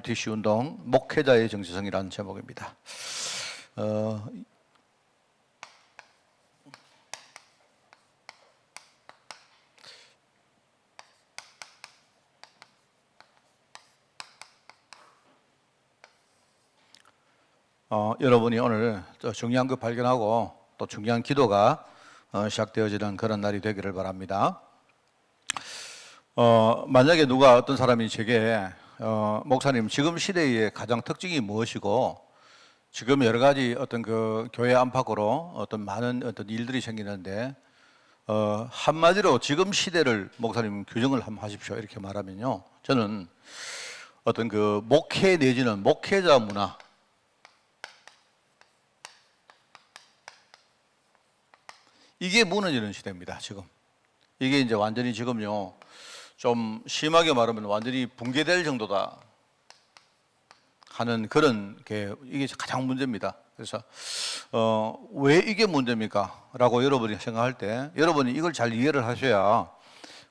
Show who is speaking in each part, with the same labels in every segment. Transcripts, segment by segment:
Speaker 1: IPTC 운동 목회자의 정체성이라는 제목입니다. 여러분이 오늘 중요한 거 발견하고 또 중요한 기도가 시작되어지는 그런 날이 되기를 바랍니다. 만약에 누가 어떤 사람이 제게 목사님 지금 시대의 가장 특징이 무엇이고 지금 여러 가지 어떤 그 교회 안팎으로 어떤 많은 어떤 일들이 생기는데 한마디로 지금 시대를 목사님 규정을 한번 하십시오 이렇게 말하면요, 저는 어떤 그 목회 내지는 목회자 문화, 이게 무너지는 시대입니다. 지금 이게 이제 완전히 지금요, 좀 심하게 말하면 완전히 붕괴될 정도다 하는 그런 게 이게 가장 문제입니다. 그래서 왜 이게 문제입니까? 라고 여러분이 생각할 때 여러분이 이걸 잘 이해를 하셔야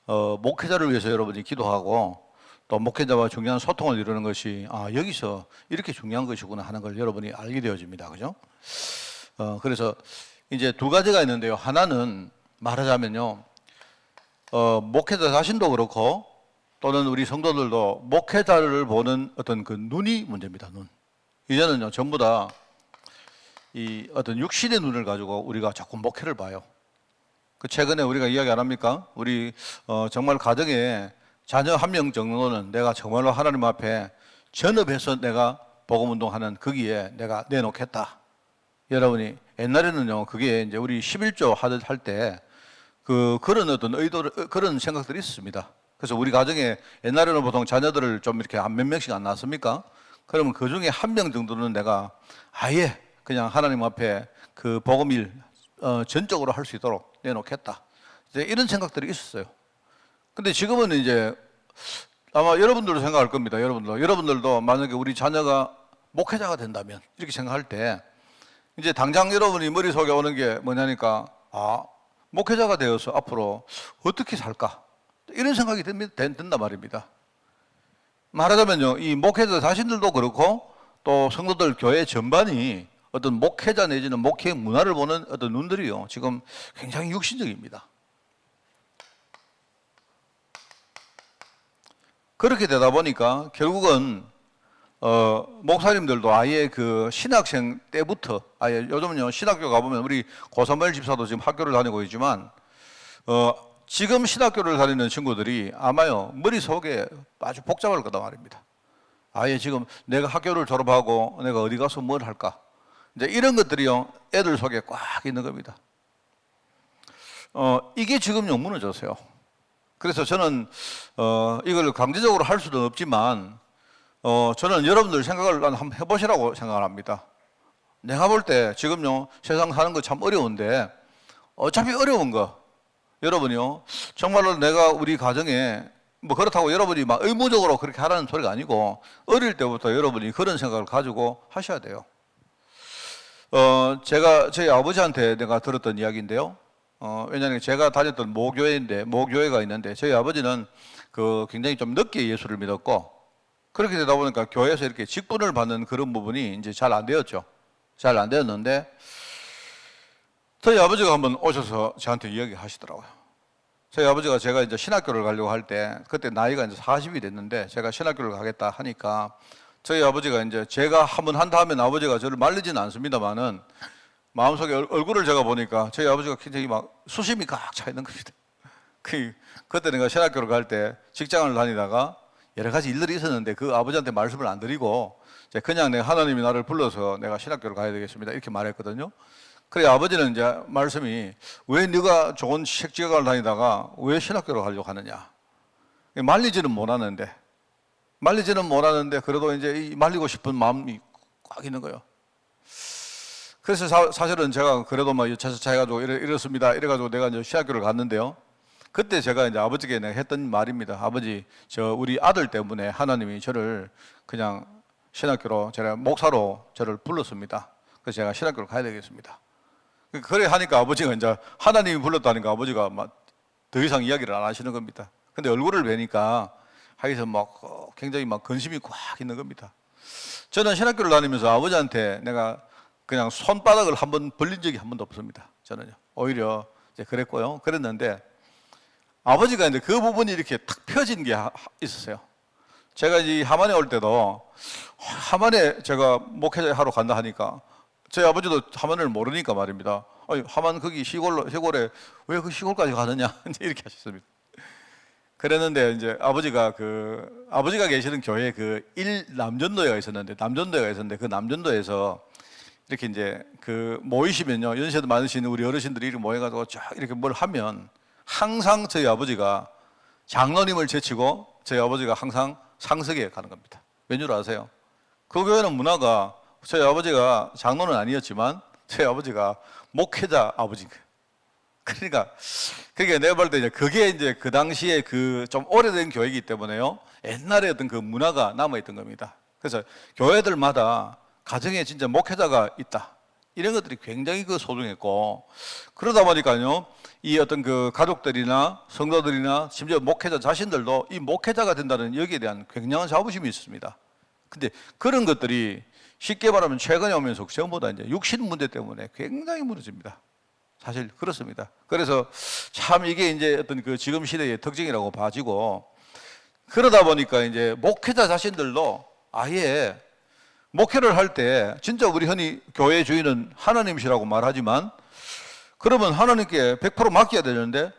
Speaker 1: 목회자를 위해서 여러분이 기도하고 또 목회자와 중요한 소통을 이루는 것이 여기서 이렇게 중요한 것이구나 하는 걸 여러분이 알게 되어집니다. 그죠? 그래서 이제 두 가지가 있는데요. 하나는 말하자면요, 목회자 자신도 그렇고 또는 우리 성도들도 목회자를 보는 어떤 그 눈이 문제입니다. 눈. 이제는요, 전부 다 이 어떤 육신의 눈을 가지고 우리가 자꾸 목회를 봐요. 그 최근에 우리가 이야기 안 합니까? 우리 정말 가정에 자녀 한 명 정도는 내가 정말로 하나님 앞에 전업해서 내가 복음 운동하는 거기에 내가 내놓겠다. 여러분이 옛날에는요, 그게 이제 우리 11조 할 때 그런 어떤 의도, 그런 생각들이 있습니다. 그래서 우리 가정에 옛날에는 보통 자녀들을 좀 이렇게 몇 명씩 안 낳았습니까? 그러면 그 중에 한 명 정도는 내가 아예 그냥 하나님 앞에 그 복음일 전적으로 할 수 있도록 내놓겠다. 이제 이런 생각들이 있었어요. 근데 지금은 이제 아마 여러분들도 생각할 겁니다. 여러분들도 만약에 우리 자녀가 목회자가 된다면 이렇게 생각할 때 이제 당장 여러분이 머릿속에 오는 게 뭐냐니까, 목회자가 되어서 앞으로 어떻게 살까? 이런 생각이 든단 말입니다. 말하자면요, 이 목회자 자신들도 그렇고 또 성도들 교회 전반이 어떤 목회자 내지는 목회 문화를 보는 어떤 눈들이요, 지금 굉장히 육신적입니다. 그렇게 되다 보니까 결국은 목사님들도 아예 그 신학생 때부터 아예 요즘은요, 신학교 가보면 우리 고사무엘 집사도 지금 학교를 다니고 있지만 지금 신학교를 다니는 친구들이 아마요 머릿속에 아주 복잡할 거다 말입니다. 아예 지금 내가 학교를 졸업하고 내가 어디 가서 뭘 할까, 이제 이런 것들이요 애들 속에 꽉 있는 겁니다. 이게 지금요 무너졌어요. 그래서 저는 이걸 강제적으로 할 수는 없지만 저는 여러분들 생각을 한번 해보시라고 생각을 합니다. 내가 볼 때 지금요 세상 사는 거 참 어려운데 어차피 어려운 거 여러분이요 정말로 내가 우리 가정에 뭐 그렇다고 여러분이 막 의무적으로 그렇게 하라는 소리가 아니고 어릴 때부터 여러분이 그런 생각을 가지고 하셔야 돼요. 제가 저희 아버지한테 내가 들었던 이야기인데요. 왜냐하면 제가 다녔던 모교회가 있는데 저희 아버지는 그 굉장히 좀 늦게 예수를 믿었고 그렇게 되다 보니까 교회에서 이렇게 직분을 받는 그런 부분이 이제 잘 안 되었죠. 잘 안 되었는데 저희 아버지가 한번 오셔서 저한테 이야기 하시더라고요. 저희 아버지가 제가 이제 신학교를 가려고 할 때 그때 나이가 이제 40이 됐는데 제가 신학교를 가겠다 하니까 저희 아버지가 이제 제가 한번 한다 하면 아버지가 저를 말리지는 않습니다만은 마음속에 얼굴을 제가 보니까 저희 아버지가 굉장히 막 수심이 꽉 차 있는 겁니다. 그때 내가 신학교를 갈 때 직장을 다니다가 여러 가지 일들이 있었는데 그 아버지한테 말씀을 안 드리고 그냥 내가 하나님이 나를 불러서 내가 신학교를 가야 되겠습니다 이렇게 말했거든요. 그래 아버지는 이제 말씀이 왜 네가 좋은 직장을 다니다가 왜 신학교를 가려고 하느냐. 말리지는 못하는데 그래도 이제 말리고 싶은 마음이 꽉 있는 거예요. 그래서 사실은 제가 그래도 막 차차차 해가지고 이렇습니다. 이래가지고 내가 이제 신학교를 갔는데요. 그때 제가 이제 아버지께 내가 했던 말입니다. 아버지, 저 우리 아들 때문에 하나님이 저를 그냥 신학교로, 제가 목사로 저를 불렀습니다. 그래서 제가 신학교를 가야 되겠습니다. 그래 하니까 아버지가 이제 하나님이 불렀다니까 아버지가 막 더 이상 이야기를 안 하시는 겁니다. 근데 얼굴을 뵈니까 하여서 막 굉장히 막 근심이 꽉 있는 겁니다. 저는 신학교를 다니면서 아버지한테 내가 그냥 손바닥을 한번 벌린 적이 한 번도 없습니다. 저는요. 오히려 이제 그랬고요. 그랬는데 아버지가 이제 그 부분이 이렇게 탁 펴진 게 있었어요. 제가 이제 하만에 올 때도 하만에 제가 목회자 하러 간다 하니까 저희 아버지도 하만을 모르니까 말입니다. 아니, 하만 거기 시골에 왜 그 시골까지 가느냐 이렇게 하셨습니다. 그랬는데 이제 아버지가 계시는 교회에 그 남전도회가 있었는데 그 남전도에서 이렇게 이제 그 모이시면요, 연세도 많으신 우리 어르신들이 이렇게 모여가지고 쫙 이렇게 뭘 하면 항상 저희 아버지가 장로님을 제치고 저희 아버지가 항상 상석에 가는 겁니다. 왠 줄 아세요? 그 교회는 문화가 저희 아버지가 장로는 아니었지만 저희 아버지가 목회자 아버지인 거예요. 그러니까 내가 볼 때 이제 그게 이제 그 당시에 그 좀 오래된 교회이기 때문에요, 옛날에 어떤 그 문화가 남아있던 겁니다. 그래서 교회들마다 가정에 진짜 목회자가 있다, 이런 것들이 굉장히 그 소중했고, 그러다 보니까요, 이 어떤 그 가족들이나 성도들이나 심지어 목회자 자신들도 이 목회자가 된다는 여기에 대한 굉장한 자부심이 있습니다. 근데 그런 것들이 쉽게 말하면 최근에 오면서 전부 다 이제 육신 문제 때문에 굉장히 무너집니다. 사실 그렇습니다. 그래서 참 이게 이제 어떤 그 지금 시대의 특징이라고 봐지고, 그러다 보니까 이제 목회자 자신들도 아예 목회를 할 때 진짜 우리 흔히 교회 주인은 하나님이시라고 말하지만, 그러면 하나님께 100% 맡겨야 되는데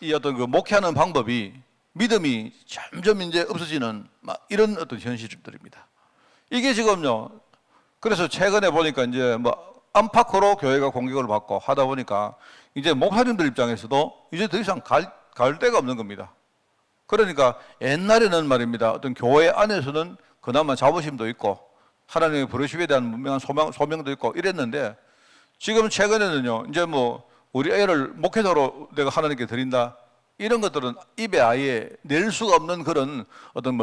Speaker 1: 이 어떤 그 목회하는 방법이 믿음이 점점 이제 없어지는 이런 어떤 현실들입니다. 이게 지금요, 그래서 최근에 보니까 이제 뭐 안팎으로 교회가 공격을 받고 하다 보니까 이제 목사님들 입장에서도 이제 더 이상 갈 데가 없는 겁니다. 그러니까 옛날에는 말입니다, 어떤 교회 안에서는 그나마 자부심도 있고 하나님의 부르심에 대한 분명한 소명도 있고 이랬는데, 지금 최근에는요, 이제 뭐 우리 애를 목회자로 내가 하나님께 드린다, 이런 것들은 입에 아예 낼 수가 없는 그런 어떤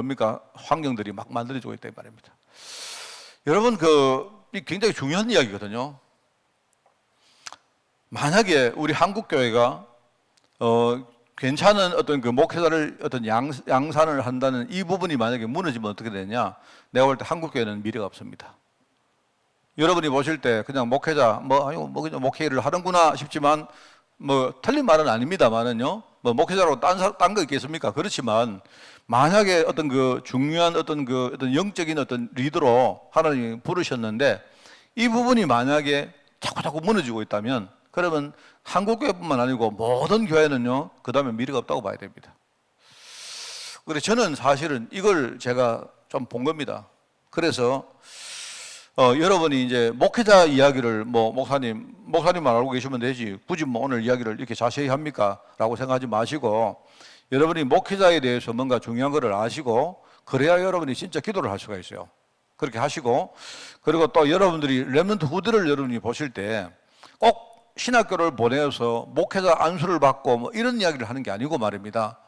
Speaker 1: 환경들이 막 만들어지고 있다 이 말입니다. 여러분, 굉장히 중요한 이야기거든요. 만약에 우리 한국 교회가 괜찮은 어떤 그 목회자를 어떤 양산을 한다는 이 부분이 만약에 무너지면 어떻게 되냐? 내가 볼 때 한국 교회는 미래가 없습니다. 여러분이 보실 때 그냥 목회자 그냥 목회를 하는구나 싶지만 틀린 말은 아닙니다만은요. 목회자라고 딴 거 있겠습니까? 그렇지만 만약에 어떤 그 중요한 어떤 영적인 어떤 리더로 하나님이 부르셨는데 이 부분이 만약에 자꾸 무너지고 있다면, 그러면 한국교회뿐만 아니고 모든 교회는요, 그 다음에 미래가 없다고 봐야 됩니다. 그래서 저는 사실은 이걸 제가 좀 본 겁니다. 그래서 여러분이 이제 목회자 이야기를 목사님만 알고 계시면 되지 굳이 오늘 이야기를 이렇게 자세히 합니까? 라고 생각하지 마시고, 여러분이 목회자에 대해서 뭔가 중요한 것을 아시고, 그래야 여러분이 진짜 기도를 할 수가 있어요. 그렇게 하시고, 그리고 또 여러분들이 렘넌트 후대를 여러분이 보실 때 꼭 신학교를 보내서 목회자 안수를 받고 이런 이야기를 하는 게 아니고 말입니다.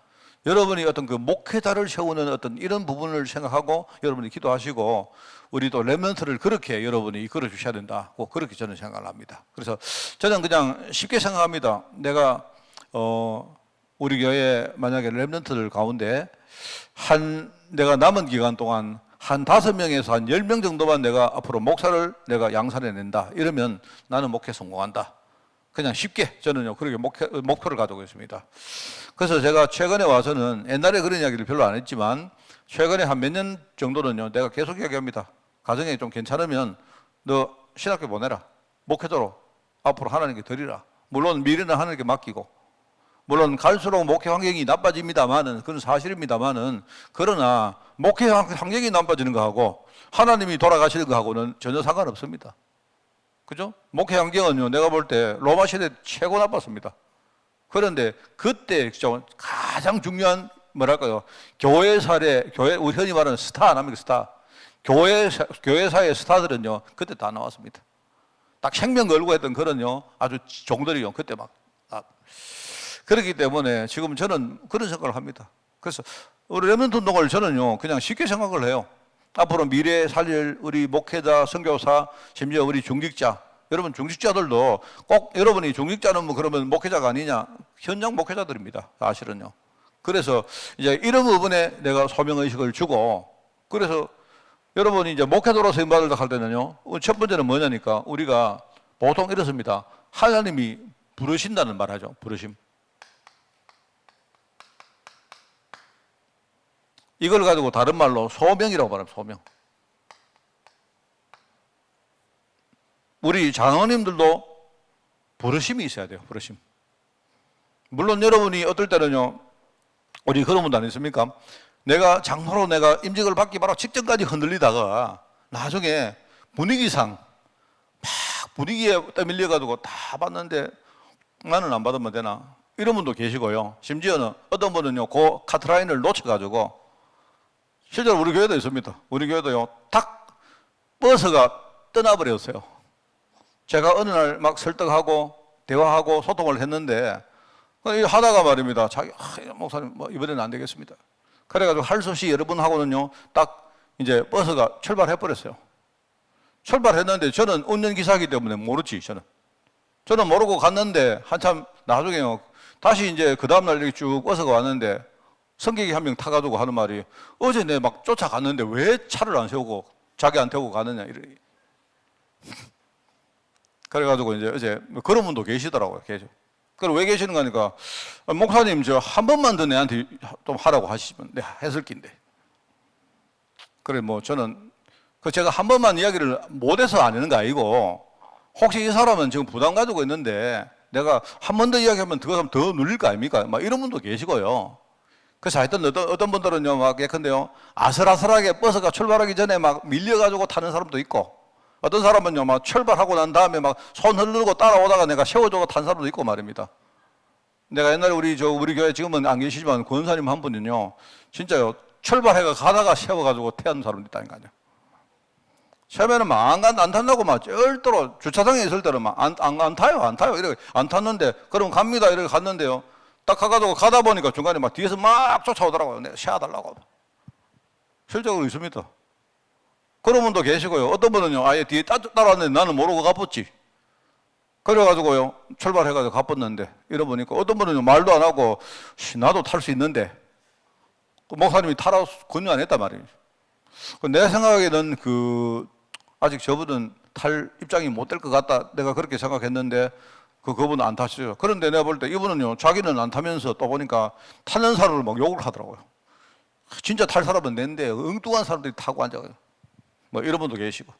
Speaker 1: 여러분이 어떤 그 목회자를 세우는 어떤 이런 부분을 생각하고 여러분이 기도하시고, 우리 또 렘넌트를 그렇게 여러분이 이끌어 주셔야 된다고 그렇게 저는 생각을 합니다. 그래서 저는 그냥 쉽게 생각합니다. 내가 우리 교회 만약에 렘넌트들 가운데 내가 남은 기간 동안 한 5명에서 한 10명 정도만 내가 앞으로 목사를 내가 양산해낸다, 이러면 나는 목회 성공한다. 그냥 쉽게 저는요 그렇게 목표를 가지고 있습니다. 그래서 제가 최근에 와서는 옛날에 그런 이야기를 별로 안 했지만 최근에 한 몇 년 정도는요 내가 계속 이야기합니다. 가정이 좀 괜찮으면 너 신학교 보내라, 목회자로 앞으로 하나님께 드리라. 물론 미래는 하나님께 맡기고, 물론 갈수록 목회 환경이 나빠집니다만은, 그건 사실입니다만은, 그러나 목회 환경이 나빠지는 거하고 하나님이 돌아가시는 거하고는 전혀 상관없습니다. 그죠? 목회 환경은요, 내가 볼 때 로마 시대 최고 나빴습니다. 그런데 그때 가장 중요한 교회 사례, 우리 흔히 말하는 스타 아닙니까? 스타. 교회사의 스타들은요, 그때 다 나왔습니다. 딱 생명 걸고 했던 그런요, 아주 종들이요, 그때 그렇기 때문에 지금 저는 그런 생각을 합니다. 그래서 우리 렘넌트 운동을 저는요, 그냥 쉽게 생각을 해요. 앞으로 미래에 살릴 우리 목회자, 선교사, 심지어 우리 중직자, 여러분 중직자들도 꼭 여러분이 중직자는 그러면 목회자가 아니냐? 현장 목회자들입니다. 사실은요. 그래서 이제 이런 부분에 내가 소명의식을 주고, 그래서 여러분이 이제 목회자로 선임받을 할 때는요, 첫 번째는 뭐냐니까, 우리가 보통 이렇습니다. 하나님이 부르신다는 말 하죠. 부르심. 이걸 가지고 다른 말로 소명이라고 말합니다. 소명. 우리 장로님들도 부르심이 있어야 돼요. 부르심. 물론 여러분이 어떨 때는요, 우리 그런 분도 안 있습니까? 내가 장로로 내가 임직을 받기 바로 직전까지 흔들리다가 나중에 분위기상 막 분위기에 떠밀려가지고 다 받는데 나는 안 받으면 되나? 이런 분도 계시고요. 심지어는 어떤 분은요, 그 카트라인을 놓쳐가지고, 실제로 우리 교회도 있습니다. 우리 교회도요, 딱 버스가 떠나버렸어요. 제가 어느 날 막 설득하고 대화하고 소통을 했는데, 하다가 말입니다. 자기, 목사님, 뭐, 이번에는 안 되겠습니다. 그래가지고 할 수 없이 여러분하고는요, 딱 이제 버스가 출발해버렸어요. 출발했는데 저는 운전기사이기 때문에 모르지, 저는 모르고 갔는데 한참 나중에요. 다시 이제 그 다음날 이렇게 쭉 버스가 왔는데 성객이 한 명 타가지고 하는 말이, 어제 내 막 쫓아갔는데 왜 차를 안 세우고 자기 안 태우고 가느냐. 그래가지고 이제 어제 그런 분도 계시더라고요. 계속. 그리고 왜 계시는 거니까, 목사님 저 한 번만 더 내한테 좀 하라고 하시면 내가 했을 낀데. 그래 뭐 저는 그 제가 한 번만 이야기를 못해서 안 하는 거 아니고, 혹시 이 사람은 지금 부담 가지고 있는데 내가 한 번 더 이야기하면 그 사람 더 눌릴 거 아닙니까? 막 이런 분도 계시고요. 그래서 하여튼 어떤 분들은요, 막 예컨대요, 아슬아슬하게 버스가 출발하기 전에 막 밀려가지고 타는 사람도 있고, 어떤 사람은요, 막 출발하고 난 다음에 막 손 흐르고 따라오다가 내가 세워주고 탄 사람도 있고 말입니다. 내가 옛날에 우리 교회 지금은 안 계시지만 권사님 한 분은요, 진짜요, 출발해가 가다가 세워가지고 태운 사람도 있다니까요. 처음에는 막 안 탄다고 막 절대로 주차장에 있을 때는 막 안 타요. 이렇게 안 탔는데, 그럼 갑니다. 이렇게 갔는데요. 딱 가가지고 가다 보니까 중간에 막 뒤에서 막 쫓아오더라고요. 내가 세워달라고. 실적으로 있습니다. 그런 분도 계시고요. 어떤 분은요, 아예 뒤에 따라왔는데 나는 모르고 가봤지. 그래가지고요, 출발해가지고 가봤는데, 이러보니까 어떤 분은요, 말도 안 하고, 나도 탈 수 있는데, 그 목사님이 타라고 권유 안 했단 말이에요. 내 생각에는 아직 저분은 탈 입장이 못 될 것 같다. 내가 그렇게 생각했는데, 그분은 안 타시죠. 그런데 내가 볼 때 이분은요, 자기는 안 타면서 또 보니까 타는 사람을 막 욕을 하더라고요. 진짜 탈 사람은 낸데, 엉뚱한 사람들이 타고 앉아요. 뭐 이런 분도 계시고.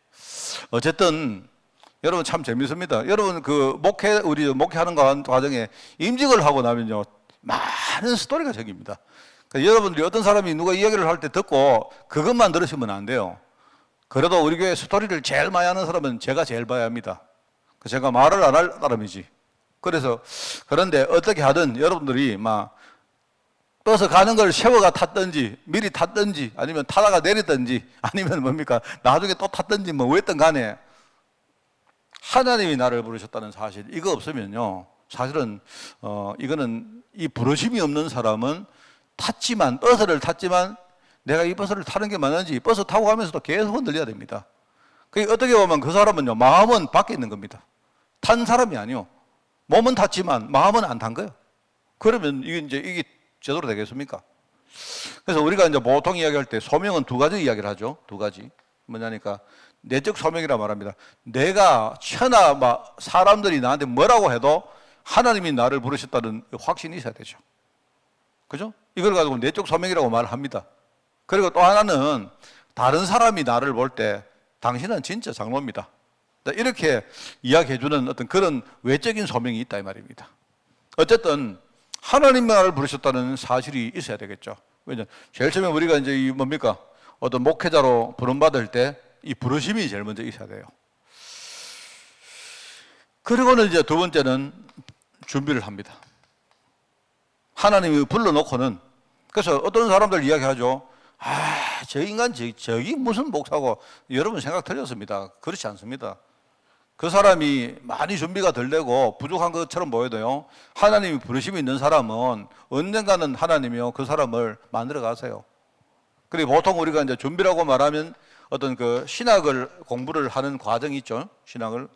Speaker 1: 어쨌든 여러분 참 재밌습니다. 여러분 우리 목회하는 과정에 임직을 하고 나면요, 많은 스토리가 생깁니다. 그러니까 여러분들이 어떤 사람이 누가 이야기를 할 때 듣고 그것만 들으시면 안 돼요. 그래도 우리 교회 스토리를 제일 많이 하는 사람은 제가 제일 봐야 합니다. 제가 말을 안 할 사람이지. 그런데 어떻게 하든 여러분들이 막 버스 가는 걸 세워가 탔든지 미리 탔든지 아니면 타다가 내렸든지 아니면 뭡니까 나중에 또 탔든지 뭐 왜든 간에 하나님이 나를 부르셨다는 사실, 이거 없으면요, 사실은 이거는 이 부르심이 없는 사람은 버스를 탔지만 내가 이 버스를 타는 게 맞는지 버스 타고 가면서도 계속 흔들려야 됩니다. 그게 어떻게 보면 그 사람은요, 마음은 밖에 있는 겁니다. 탄 사람이 아니요, 몸은 탔지만 마음은 안 탄 거예요. 그러면 이게 제대로 되겠습니까? 그래서 우리가 이제 보통 이야기할 때 소명은 두 가지 이야기를 하죠. 두 가지. 뭐냐니까 내적 소명이라 말합니다. 내가 사람들이 나한테 뭐라고 해도 하나님이 나를 부르셨다는 확신이 있어야 되죠. 그죠? 이걸 가지고 내적 소명이라고 말을 합니다. 그리고 또 하나는 다른 사람이 나를 볼 때 당신은 진짜 장로입니다. 이렇게 이야기해주는 어떤 그런 외적인 소명이 있다 이 말입니다. 어쨌든 하나님이 나를 부르셨다는 사실이 있어야 되겠죠. 왜냐면 제일 처음에 우리가 이제 어떤 목회자로 부름받을 때 이 부르심이 제일 먼저 있어야 돼요. 그리고는 이제 두 번째는 준비를 합니다. 하나님이 불러놓고는, 그래서 어떤 사람들 이야기하죠. 저 인간 저기 무슨 목사고. 여러분 생각 틀렸습니다. 그렇지 않습니다. 그 사람이 많이 준비가 덜 되고 부족한 것처럼 보여도요, 하나님이 부르심이 있는 사람은 언젠가는 하나님이요 그 사람을 만들어 가세요. 그리고 보통 우리가 이제 준비라고 말하면 어떤 신학을 공부를 하는 과정이 있죠. 신학을.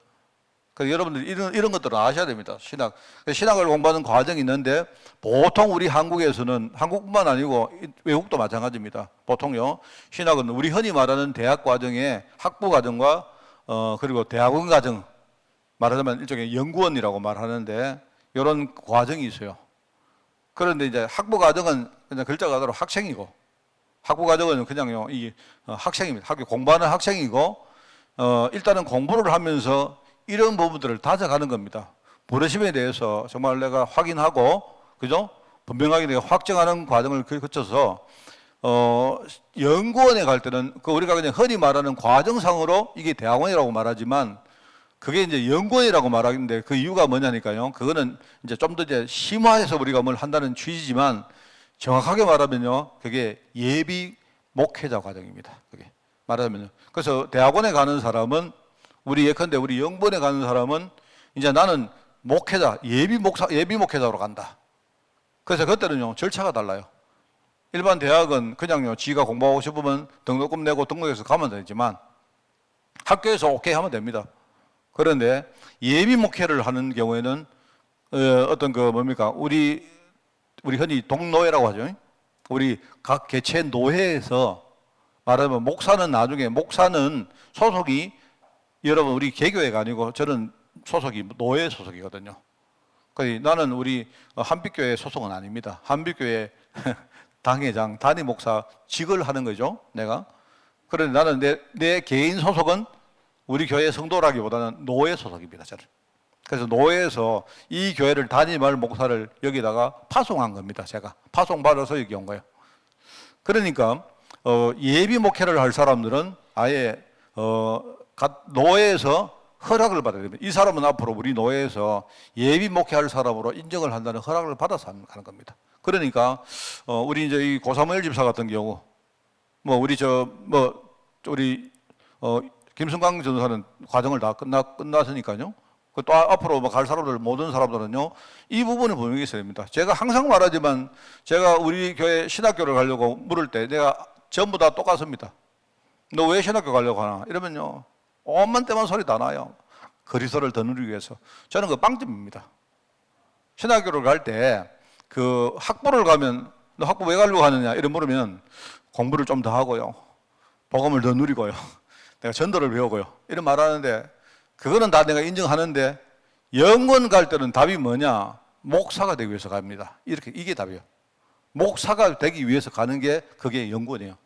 Speaker 1: 그래서 여러분들이 이런 것들을 아셔야 됩니다. 신학을 공부하는 과정이 있는데 보통 우리 한국에서는 한국뿐만 아니고 외국도 마찬가지입니다. 보통요 신학은 우리 흔히 말하는 대학 과정에 학부 과정과 그리고 대학원 과정 말하자면 일종의 연구원이라고 말하는데 이런 과정이 있어요. 그런데 이제 학부 과정은 그냥 글자 그대로 학생이고 학부 과정은 그냥요 이 학생입니다. 학교 공부하는 학생이고 일단은 공부를 하면서 이런 부분들을 다져가는 겁니다. 부르심에 대해서 정말 내가 확인하고, 그죠? 분명하게 내가 확정하는 과정을 거쳐서, 연구원에 갈 때는, 우리가 그냥 흔히 말하는 과정상으로 이게 대학원이라고 말하지만, 그게 이제 연구원이라고 말하는데 그 이유가 뭐냐니까요. 그거는 이제 좀 더 이제 심화해서 우리가 뭘 한다는 취지지만, 정확하게 말하면요. 그게 예비 목회자 과정입니다. 그게 말하자면요. 그래서 대학원에 가는 사람은 예컨대 우리 영번에 가는 사람은 이제 나는 목회자, 예비 목회자로 간다. 그래서 그때는요, 절차가 달라요. 일반 대학은 그냥요, 지가 공부하고 싶으면 등록금 내고 등록해서 가면 되지만 학교에서 오케이 하면 됩니다. 그런데 예비 목회를 하는 경우에는 어떤 우리 흔히 동노회라고 하죠. 우리 각 개체 노회에서 말하면 목사는 소속이 여러분 우리 개교회가 아니고 저는 소속이 노예 소속이거든요. 나는 우리 한빛교회 소속은 아닙니다. 한빛교회 당회장, 단임 목사 직을 하는 거죠. 내가. 그런데 나는 내 개인 소속은 우리 교회 성도라기보다는 노예 소속입니다. 저는. 그래서 노예에서 이 교회를 담임할 목사를 여기다가 파송한 겁니다. 제가 파송받아서 여기 온 거예요. 그러니까 예비 목회를 할 사람들은 아예 노예에서 허락을 받아야 됩니다. 이 사람은 앞으로 우리 노예에서 예비 목회할 사람으로 인정을 한다는 허락을 받아서 하는 겁니다. 그러니까 우리 이제 이 고사무엘 집사 같은 경우 우리 김승광 전사는 과정을 다 끝났으니까요. 또 앞으로 갈 사람들 모든 사람들은요 이 부분을 분명히 있어야 됩니다. 제가 항상 말하지만 제가 우리 교회 신학교를 가려고 물을 때 내가 전부 다 똑같습니다. 너 왜 신학교 가려고 하나? 이러면요 온만 때만 소리 다 나요. 그리스도를 더 누리기 위해서. 저는 그 빵점입니다. 신학교를 갈 때 학부를 가면 너 학부 왜 가려고 하느냐 이런 물으면 공부를 좀 더 하고요. 복음을 더 누리고요. 내가 전도를 배우고요. 이런 말하는데 그거는 다 내가 인정하는데 영원 갈 때는 답이 뭐냐? 목사가 되기 위해서 갑니다. 이게 답이에요. 목사가 되기 위해서 가는 게 그게 연구원이에요.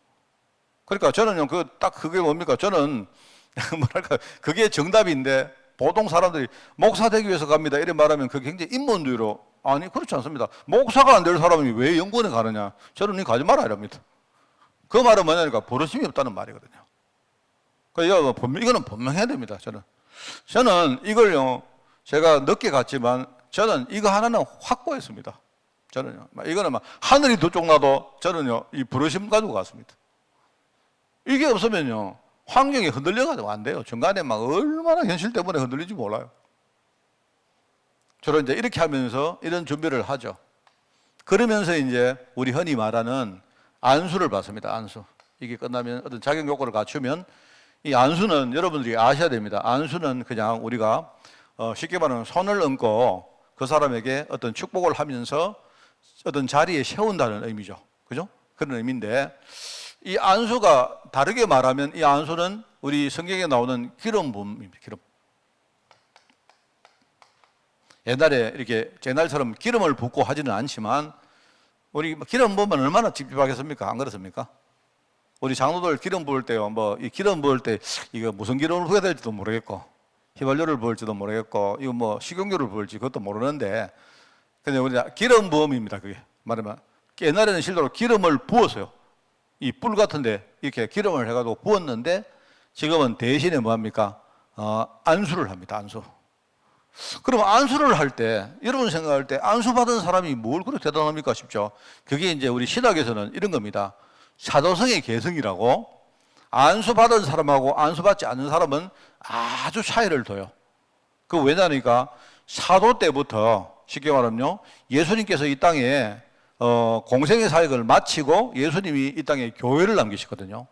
Speaker 1: 그러니까 저는요, 그게 뭡니까? 저는, 그게 정답인데, 보통 사람들이 목사 되기 위해서 갑니다. 이런 말하면 그게 굉장히 인본주의로, 아니, 그렇지 않습니다. 목사가 안 될 사람이 왜 연구원에 가느냐? 저는 이 가지 마라 이럽니다. 그 말은 뭐냐니까, 버릇심이 없다는 말이거든요. 이거는 분명해야 됩니다, 저는 이걸요, 제가 늦게 갔지만, 저는 이거 하나는 확보했습니다. 이거는 하늘이 두 쪽 나도 저는요, 이 부르심 가지고 갔습니다. 이게 없으면요, 환경이 흔들려가지고 안 돼요. 중간에 얼마나 현실 때문에 흔들리지 몰라요. 저는 이제 이렇게 하면서 이런 준비를 하죠. 그러면서 이제 우리 흔히 말하는 안수를 받습니다. 안수. 이게 끝나면 어떤 자격 요건을 갖추면 이 안수는 여러분들이 아셔야 됩니다. 안수는 그냥 우리가 쉽게 말하면 손을 얹고 그 사람에게 어떤 축복을 하면서 어떤 자리에 세운다는 의미죠. 그죠? 그런 의미인데 이 안수가 다르게 말하면 이 안수는 우리 성경에 나오는 기름 부음입니다. 기름. 옛날에 이렇게 옛날처럼 기름을 붓고 하지는 않지만 우리 기름 부으면 얼마나 찝찝하겠습니까? 안 그렇습니까? 우리 장로들 기름 부을 때요. 이 기름 부을 때 이거 무슨 기름을 부어야 될지도 모르겠고 휘발유를 부을지도 모르겠고 이거 식용유를 부을지 그것도 모르는데 근데 우리 기름 부음입니다. 그게 말하면 옛날에는 실제로 기름을 부었어요. 이 뿔 같은데 이렇게 기름을 해가지고 부었는데 지금은 대신에 뭐합니까? 안수를 합니다. 안수. 그럼 안수를 할 때 여러분 생각할 때 안수 받은 사람이 뭘 그렇게 대단합니까 싶죠. 그게 이제 우리 신학에서는 이런 겁니다. 사도성의 계승이라고 안수 받은 사람하고 안수 받지 않는 사람은 아주 차이를 둬요. 그 왜냐니까 사도 때부터 쉽게 말하면요 예수님께서 이 땅에 공생의 사역을 마치고 예수님이 이 땅에 교회를 남기셨거든요.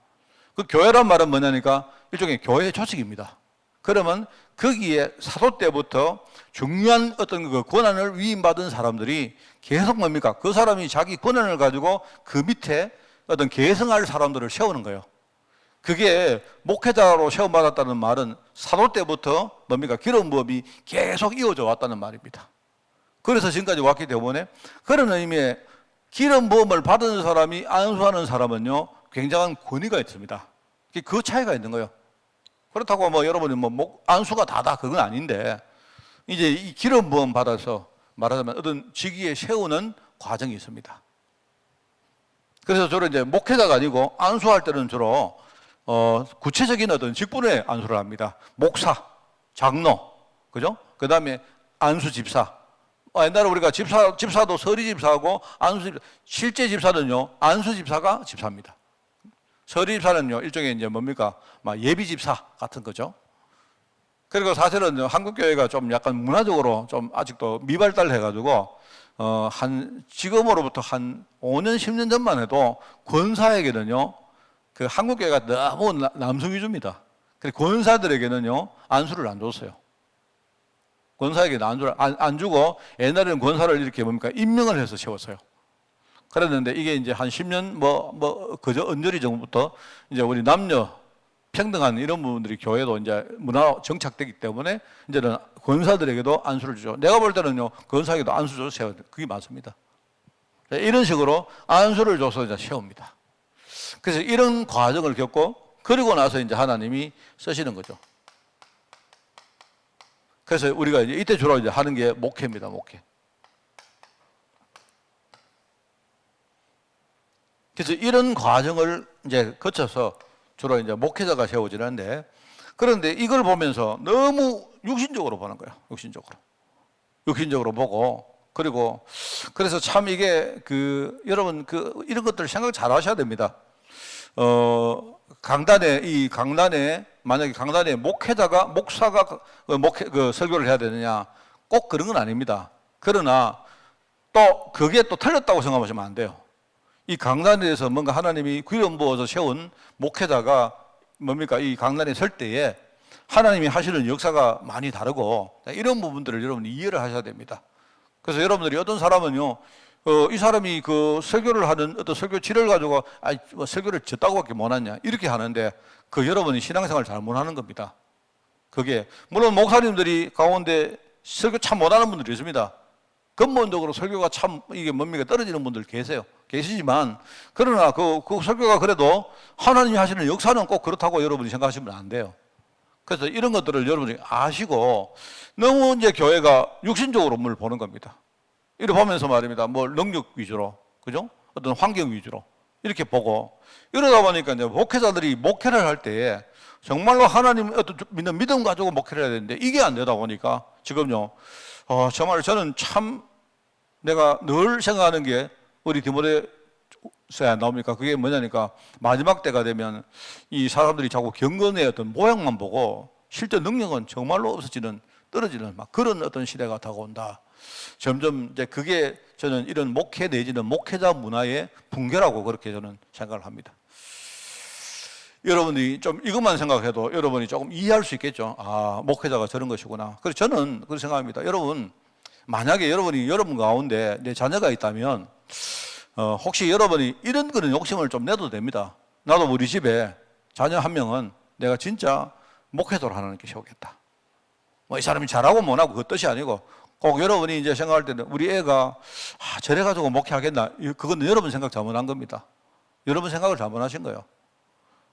Speaker 1: 그 교회란 말은 뭐냐니까 일종의 교회 조직입니다. 그러면 거기에 사도 때부터 중요한 어떤 그 권한을 위임받은 사람들이 계속 뭡니까? 그 사람이 자기 권한을 가지고 그 밑에 어떤 계승할 사람들을 세우는 거예요. 그게 목회자로 시험받았다는 말은 사도 때부터 뭡니까? 기름 부음이 계속 이어져 왔다는 말입니다. 그래서 지금까지 왔기 때문에 그런 의미에 기름 부음을 받은 사람이 안수하는 사람은요, 굉장한 권위가 있습니다. 그 차이가 있는 거예요. 그렇다고 뭐 여러분이 뭐 안수가 다다 그건 아닌데, 이제 이 기름 부음 받아서 말하자면 어떤 직위에 세우는 과정이 있습니다. 그래서 주로 이제 목회자가 아니고 안수할 때는 주로 구체적인 어떤 직분에 안수를 합니다. 목사, 장로, 그죠? 그 다음에 안수 집사. 옛날에 우리가 집사도 서리 집사하고 안수 집사, 실제 집사는요, 안수 집사가 집사입니다. 서리 집사는요, 일종의 이제 뭡니까? 막 예비 집사 같은 거죠. 그리고 사실은 한국교회가 좀 약간 문화적으로 좀 아직도 미발달해가지고, 지금으로부터 한 5년, 10년 전만 해도 권사에게는요, 그 한국교회가 너무 남성 위주입니다. 그래서 권사들에게는요, 안수를 안 줬어요. 권사에게는 안수를 안 주고, 옛날에는 권사를 이렇게 뭡니까? 임명을 해서 세웠어요. 그랬는데 이게 이제 한 10년, 그저 언저리 전부터 이제 우리 남녀 평등한 이런 부분들이 교회도 이제 문화로 정착되기 때문에 이제는 권사들에게도 안수를 주죠. 내가 볼 때는요, 권사에게도 안수 줘서 세워요. 그게 맞습니다. 이런 식으로 안수를 줘서 이제 세웁니다. 그래서 이런 과정을 겪고, 그리고 나서 이제 하나님이 쓰시는 거죠. 그래서 우리가 이제 이때 주로 이제 하는 게 목회입니다, 목회. 그래서 이런 과정을 이제 거쳐서 주로 이제 목회자가 세워지는데, 그런데 이걸 보면서 너무 육신적으로 보는 거예요. 육신적으로 보고, 그리고 그래서 참 이게 여러분 이런 것들 생각 잘 하셔야 됩니다. 강단에 만약에 강단에 목사가 설교를 해야 되느냐, 꼭 그런 건 아닙니다. 그러나 또 그게 또 틀렸다고 생각하시면 안 돼요. 이 강단에 대해서 뭔가 하나님이 기름 부어서 세운 목회자가 뭡니까? 이 강단에 설 때에 하나님이 하시는 역사가 많이 다르고, 이런 부분들을 여러분이 이해를 하셔야 됩니다. 그래서 여러분들이 어떤 사람은요, 이 사람이 그 설교를 하는 어떤 설교지를 가지고 설교를 졌다고밖에 못하냐 이렇게 하는데, 여러분이 신앙생활을 잘못하는 겁니다. 그게 물론 목사님들이 가운데 설교 참 못하는 분들이 있습니다. 근본적으로 설교가 참 이게 뭡니까? 떨어지는 분들 계시지만, 그러나 그 설교가 그래도 하나님이 하시는 역사는 꼭 그렇다고 여러분이 생각하시면 안 돼요. 그래서 이런 것들을 여러분이 아시고, 너무 이제 교회가 육신적으로 뭘 보는 겁니다. 이렇게 보면서 말입니다. 능력 위주로, 그죠? 어떤 환경 위주로 이렇게 보고, 이러다 보니까 이제 목회자들이 목회를 할 때에 정말로 하나님 어떤 믿는 믿음 가지고 목회를 해야 되는데, 이게 안 되다 보니까 지금요, 정말 저는 참 내가 늘 생각하는 게, 우리 디모데서야 나옵니까? 그게 뭐냐니까, 마지막 때가 되면 이 사람들이 자꾸 경건의 어떤 모양만 보고 실제 능력은 정말로 없어지는, 떨어지는 막 그런 어떤 시대가 다가온다. 점점 이제 그게 저는 이런 목회 내지는 목회자 문화의 붕괴라고 그렇게 저는 생각을 합니다. 여러분이 좀 이것만 생각해도 여러분이 조금 이해할 수 있겠죠. 목회자가 저런 것이구나. 그래서 저는 그렇게 생각합니다. 여러분, 만약에 여러분 가운데 내 자녀가 있다면, 혹시 여러분이 이런 거는 욕심을 좀 내도 됩니다. 나도 우리 집에 자녀 한 명은 내가 진짜 목회자로 하나님께 세우겠다. 이 사람이 잘하고 못하고 그 뜻이 아니고, 꼭 여러분이 이제 생각할 때는 우리 애가 저래가지고 목회하겠나, 그건 여러분 생각 잘못한 겁니다. 여러분 생각을 잘못하신 거예요.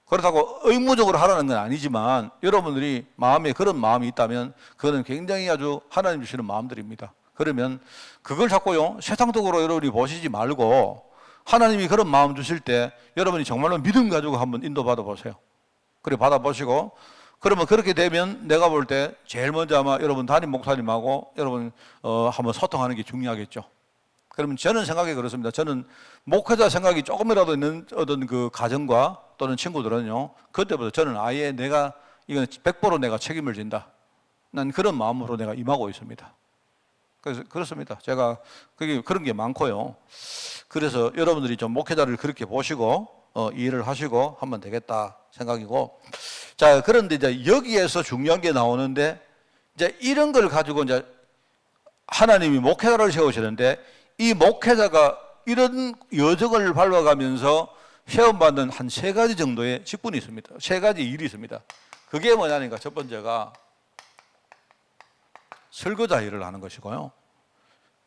Speaker 1: 그렇다고 의무적으로 하라는 건 아니지만, 여러분들이 마음에 그런 마음이 있다면 그거는 굉장히 아주 하나님 주시는 마음들입니다. 그러면 그걸 자꾸요, 세상적으로 여러분이 보시지 말고, 하나님이 그런 마음 주실 때 여러분이 정말로 믿음 가지고 한번 인도받아 보세요. 그래 받아보시고, 그러면 그렇게 되면 내가 볼 때 제일 먼저 아마 여러분 담임 목사님하고 여러분 한번 소통하는 게 중요하겠죠. 그러면 저는 생각이 그렇습니다. 저는 목회자 생각이 조금이라도 있는 어떤 그 가정과 또는 친구들은요, 그때부터 저는 아예 이건 100% 내가 책임을 진다. 난 그런 마음으로 내가 임하고 있습니다. 그래서 그렇습니다. 제가 그런 게 많고요. 그래서 여러분들이 좀 목회자를 그렇게 보시고 이해를 하시고 하면 되겠다 생각이고, 자, 그런데 이제 여기에서 중요한 게 나오는데, 이제 이런 걸 가지고 이제 하나님이 목회자를 세우시는데, 이 목회자가 이런 여정을 밟아가면서 시험받는 한 세 가지 정도의 직분이 있습니다. 세 가지 일이 있습니다. 그게 뭐냐니까 첫 번째가 설거자 일을 하는 것이고요.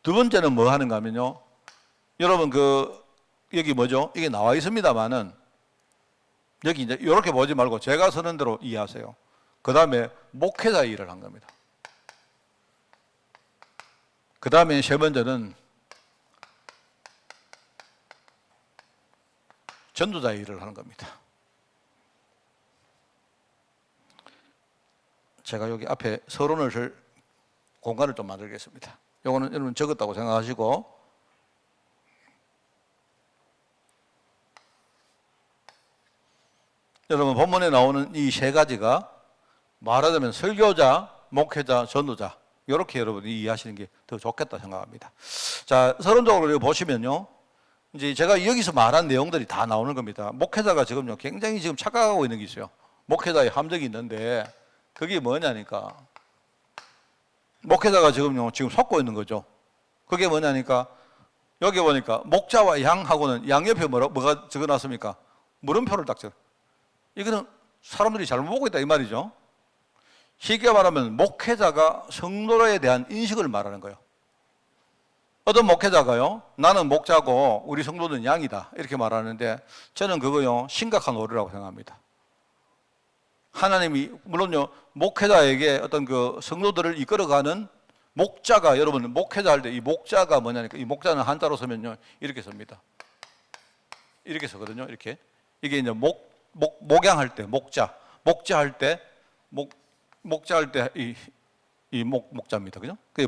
Speaker 1: 두 번째는 뭐 하는가 하면요. 여러분 여기 뭐죠? 이게 나와 있습니다만은 여기 이제 이렇게 보지 말고 제가 쓰는 대로 이해하세요. 그 다음에 목회자 일을 한 겁니다. 그 다음에 세 번째는 전도자 일을 하는 겁니다. 제가 여기 앞에 서론을 쓸 공간을 좀 만들겠습니다. 요거는 여러분 적었다고 생각하시고, 여러분 본문에 나오는 이 세 가지가 말하자면 설교자, 목회자, 전도자, 이렇게 여러분이 이해하시는 게 더 좋겠다 생각합니다. 자, 서론적으로 보시면요, 이제 제가 여기서 말한 내용들이 다 나오는 겁니다. 목회자가 지금요 굉장히 지금 착각하고 있는 게 있어요. 목회자의 함정이 있는데 그게 뭐냐니까, 목회자가 지금 속고 있는 거죠. 그게 뭐냐니까, 여기 보니까 목자와 양하고는 양 옆에 뭐가 적어놨습니까? 물음표를 딱 적어. 이거는 사람들이 잘못 보고 있다 이 말이죠. 쉽게 말하면 목회자가 성도에 대한 인식을 말하는 거예요. 어떤 목회자가요, 나는 목자고 우리 성도는 양이다 이렇게 말하는데, 저는 그거요 심각한 오류라고 생각합니다. 하나님이 물론요 목회자에게 어떤 그 성도들을 이끌어가는 목자가, 여러분 목회자 할 때 이 목자가 뭐냐니까, 이 목자는 한자로 쓰면요 이렇게 씁니다. 이렇게 쓰거든요. 이렇게. 이게 이제 목양할 때 목자할 때 목자할 때 이 목자입니다. 그죠? 그게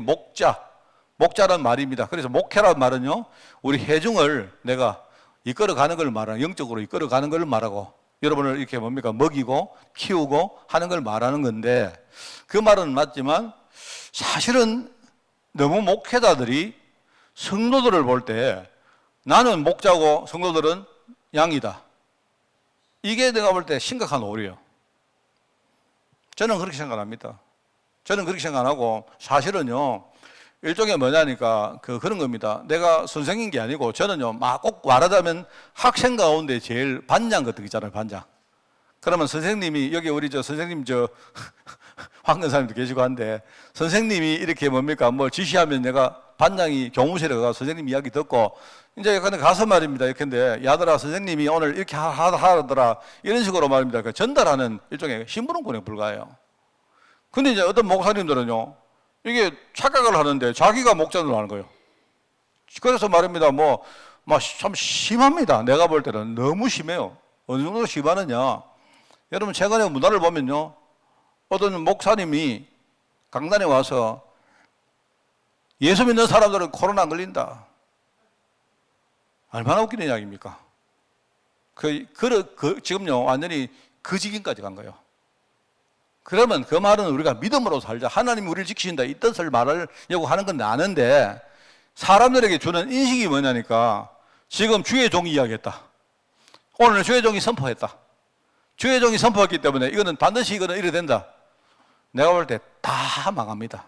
Speaker 1: 목자란 말입니다. 그래서 목회란 말은요, 우리 회중을 내가 이끌어가는 걸 말하는, 영적으로 이끌어가는 걸 말하고, 여러분을 이렇게 뭡니까? 먹이고 키우고 하는 걸 말하는 건데, 그 말은 맞지만 사실은 너무 목회자들이 성도들을 볼 때 나는 목자고 성도들은 양이다, 이게 내가 볼 때 심각한 오류예요. 저는 그렇게 생각합니다. 저는 그렇게 생각하고, 사실은요 일종의 뭐냐니까 그런 겁니다. 내가 선생인 게 아니고, 저는요 막 꼭 말하자면 학생 가운데 제일 반장 같은 거 있잖아요. 반장. 그러면 선생님이, 여기 우리 선생님 황근사님도 계시고 한데, 선생님이 이렇게 뭡니까 뭘 지시하면 내가 반장이 교무실에 가서 선생님 이야기 듣고, 이제 근데 가서 말입니다. 근데 야들아 선생님이 오늘 이렇게 하더라 이런 식으로 말입니다. 그 전달하는 일종의 심부름꾼에 불과해요. 근데 이제 어떤 목사님들은요 이게 착각을 하는데 자기가 목자를 하는 거예요. 그래서 말입니다. 참 심합니다. 내가 볼 때는 너무 심해요. 어느 정도 심하느냐, 여러분 최근에 문화를 보면요, 어떤 목사님이 강단에 와서 예수 믿는 사람들은 코로나 안 걸린다. 얼마나 웃기는 이야기입니까? 지금요 완전히 그 지경까지 간 거예요. 그러면 그 말은 우리가 믿음으로 살자, 하나님이 우리를 지키신다 이 뜻을 말하려고 하는 건 아는데, 사람들에게 주는 인식이 뭐냐니까, 지금 주의 종이 이야기했다, 오늘 주의 종이 선포했다, 주의 종이 선포했기 때문에 이거는 반드시 이거는 이래 된다. 내가 볼 때 다 망합니다.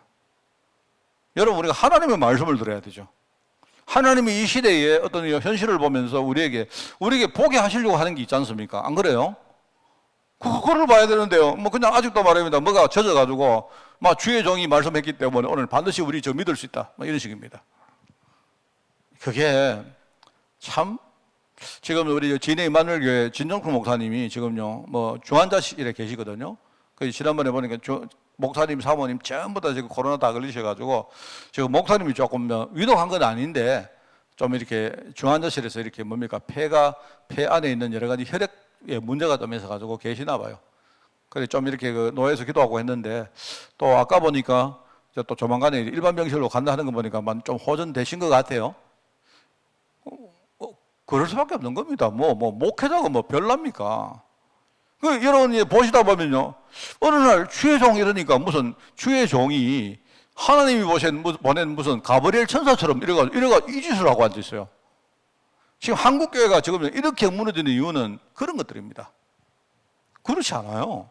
Speaker 1: 여러분 우리가 하나님의 말씀을 들어야 되죠. 하나님이 이 시대의 어떤 현실을 보면서 우리에게 보게 하시려고 하는 게 있지 않습니까? 안 그래요? 그거를 봐야 되는데요. 그냥 아직도 말입니다. 뭐가 젖어가지고, 주의 종이 말씀했기 때문에 오늘 반드시 우리 믿을 수 있다. 이런 식입니다. 그게 참, 지금 우리 진해 이마누엘 교회 진정풀 목사님이 지금요, 중환자실에 계시거든요. 그 지난번에 보니까 목사님, 사모님 전부 다 지금 코로나 다 걸리셔가지고, 지금 목사님이 조금 위독한 건 아닌데, 좀 이렇게 중환자실에서 이렇게 폐 안에 있는 여러 가지 혈액에 문제가 좀 있어가지고 계시나 봐요. 그래서 좀 이렇게 노예에서 기도하고 했는데, 또 아까 보니까 또 조만간에 일반 병실로 간다 하는 거 보니까 좀 호전되신 것 같아요. 그럴 수밖에 없는 겁니다. 목회자가 별납니까? 여러분이 보시다 보면요, 어느 날 주의 종이 이러니까 무슨 주의 종이 하나님이 보낸 무슨 가브리엘 천사처럼 이래가 이 짓을 하고 앉아있어요. 지금 한국교회가 지금 이렇게 무너지는 이유는 그런 것들입니다. 그렇지 않아요.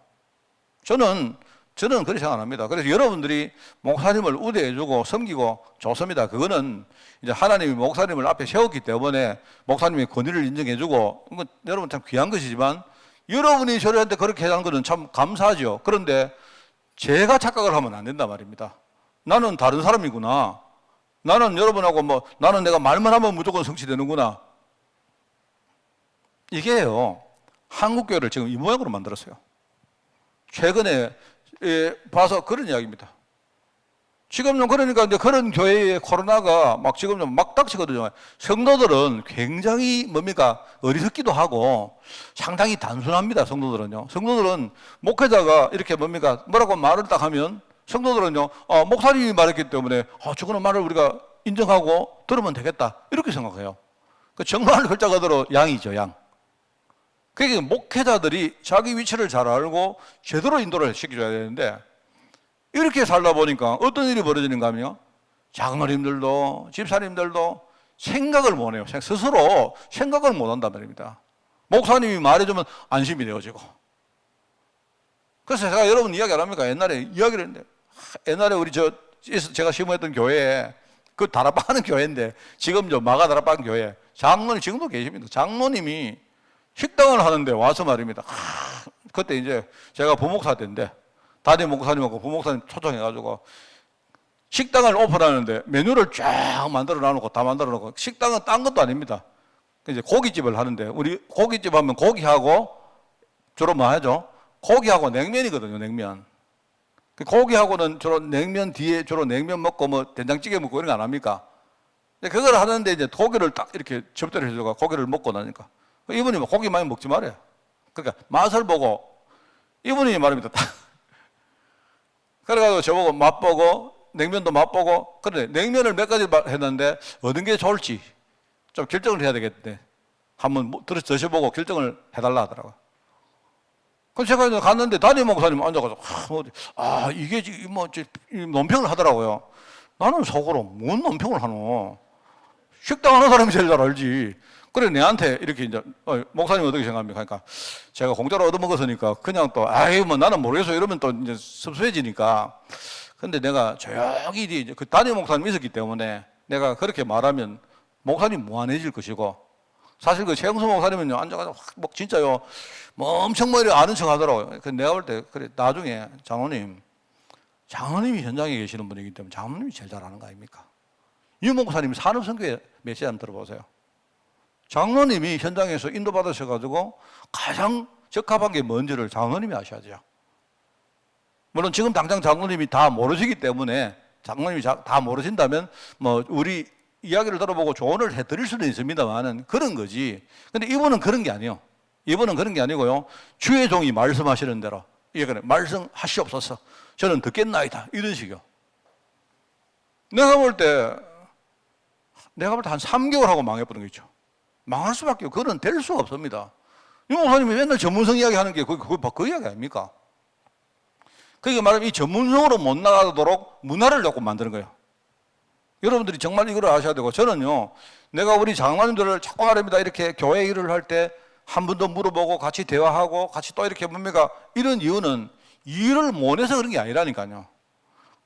Speaker 1: 저는 그렇게 생각 안 합니다. 그래서 여러분들이 목사님을 우대해주고 섬기고 좋습니다. 그거는 이제 하나님이 목사님을 앞에 세웠기 때문에 목사님의 권위를 인정해주고, 여러분 참 귀한 것이지만, 여러분이 저희한테 그렇게 하는 것은 참 감사하죠. 그런데 제가 착각을 하면 안 된단 말입니다. 나는 다른 사람이구나. 나는 여러분하고 나는 내가 말만 하면 무조건 성취되는구나. 이게요, 한국교회를 지금 이 모양으로 만들었어요. 최근에 봐서 그런 이야기입니다. 지금 그러니까 이제 그런 교회에 코로나가 지금 막 닥치거든요. 성도들은 굉장히 어리석기도 하고 상당히 단순합니다. 성도들은요. 성도들은 목회자가 이렇게 뭐라고 말을 딱 하면 성도들은요, 목사님이 말했기 때문에 저거는 말을 우리가 인정하고 들으면 되겠다 이렇게 생각해요. 정말 글자 그대로 양이죠, 양. 그게 목회자들이 자기 위치를 잘 알고 제대로 인도를 시켜줘야 되는데, 이렇게 살다 보니까 어떤 일이 벌어지는가 하면요, 장로님들도 집사님들도 생각을 못 해요. 스스로 생각을 못 한단 말입니다. 목사님이 말해주면 안심이 되어지고. 그래서 제가 여러분 이야기 안 합니까? 옛날에 이야기를 했는데, 옛날에 제가 시무했던 교회에, 그 다락방 하는 교회인데, 지금 마가 다락방 교회 장로님 지금도 계십니다. 장로님이 식당을 하는데 와서 말입니다. 그때 이제 제가 부목사 때인데, 담임 목사님하고 부목사님 초청해가지고 식당을 오픈하는데 메뉴를 쫙 만들어 놔놓고 다 만들어 놓고, 식당은 딴 것도 아닙니다. 이제 고깃집을 하는데, 우리 고깃집 하면 고기하고 주로 뭐 하죠? 고기하고 냉면이거든요, 냉면. 고기하고는 주로 냉면 뒤에 주로 냉면 먹고 된장찌개 먹고 이런 거 안 합니까? 그걸 하는데 이제 고기를 딱 이렇게 접대를 해주고 고기를 먹고 나니까 이분이 고기 많이 먹지 말아요. 그러니까 맛을 보고 이분이 말입니다. 그래가지고 저보고 맛보고 냉면도 맛보고, 그런데 냉면을 몇 가지 했는데 어느 게 좋을지 좀 결정을 해야 되겠는데 한번 드셔보고 결정을 해달라 하더라고요. 그래서 제가 갔는데 담임 목사님 앉아가지고 이게 논평을 하더라고요. 나는 속으로 뭔 논평을 하노? 식당 하는 사람이 제일 잘 알지. 그래 내한테 이렇게 이제 목사님 어떻게 생각합니까? 그러니까 제가 공짜로 얻어먹었으니까 그냥 또 나는 모르겠어 이러면 또 이제 섭섭해지니까. 근데 내가 조용히 이제 그 담임 목사님이 있었기 때문에 내가 그렇게 말하면 목사님 무안해질 것이고, 사실 그 최영수 목사님은요 앉아가지고 진짜요 엄청 아는 척 하더라고요. 그래서 내가 볼 때 그래 나중에 장로님이 현장에 계시는 분이기 때문에 장로님이 제일 잘 아는 거 아닙니까? 유 목사님 산업선교회 메시지 한번 들어보세요. 장로님이 현장에서 인도받으셔가지고 가장 적합한 게 뭔지를 장로님이 아셔야죠. 물론 지금 당장 장로님이 다 모르시기 때문에, 장로님이 다 모르신다면 우리 이야기를 들어보고 조언을 해드릴 수는 있습니다만은 그런 거지. 근데 이분은 그런 게 아니에요. 이분은 그런 게 아니고요, 주의 종이 말씀하시는 대로 말씀하시옵소서 저는 듣겠나이다 이런 식이요. 내가 볼 때 한 3개월 하고 망해버린 거 있죠. 망할 수밖에 그건 될 수가 없습니다. 유 목사님이 맨날 전문성 이야기 하는 게 그 이야기 아닙니까? 그러니까 말하면 이 전문성으로 못 나가도록 문화를 자꾸 만드는 거예요. 여러분들이 정말 이걸 아셔야 되고, 저는요 내가 우리 장로님들을 자꾸 말합니다. 이렇게 교회 일을 할 때 한 번 더 물어보고 같이 대화하고 같이 또 이렇게 이런 이유는 일을 못 해서 그런 게 아니라니까요.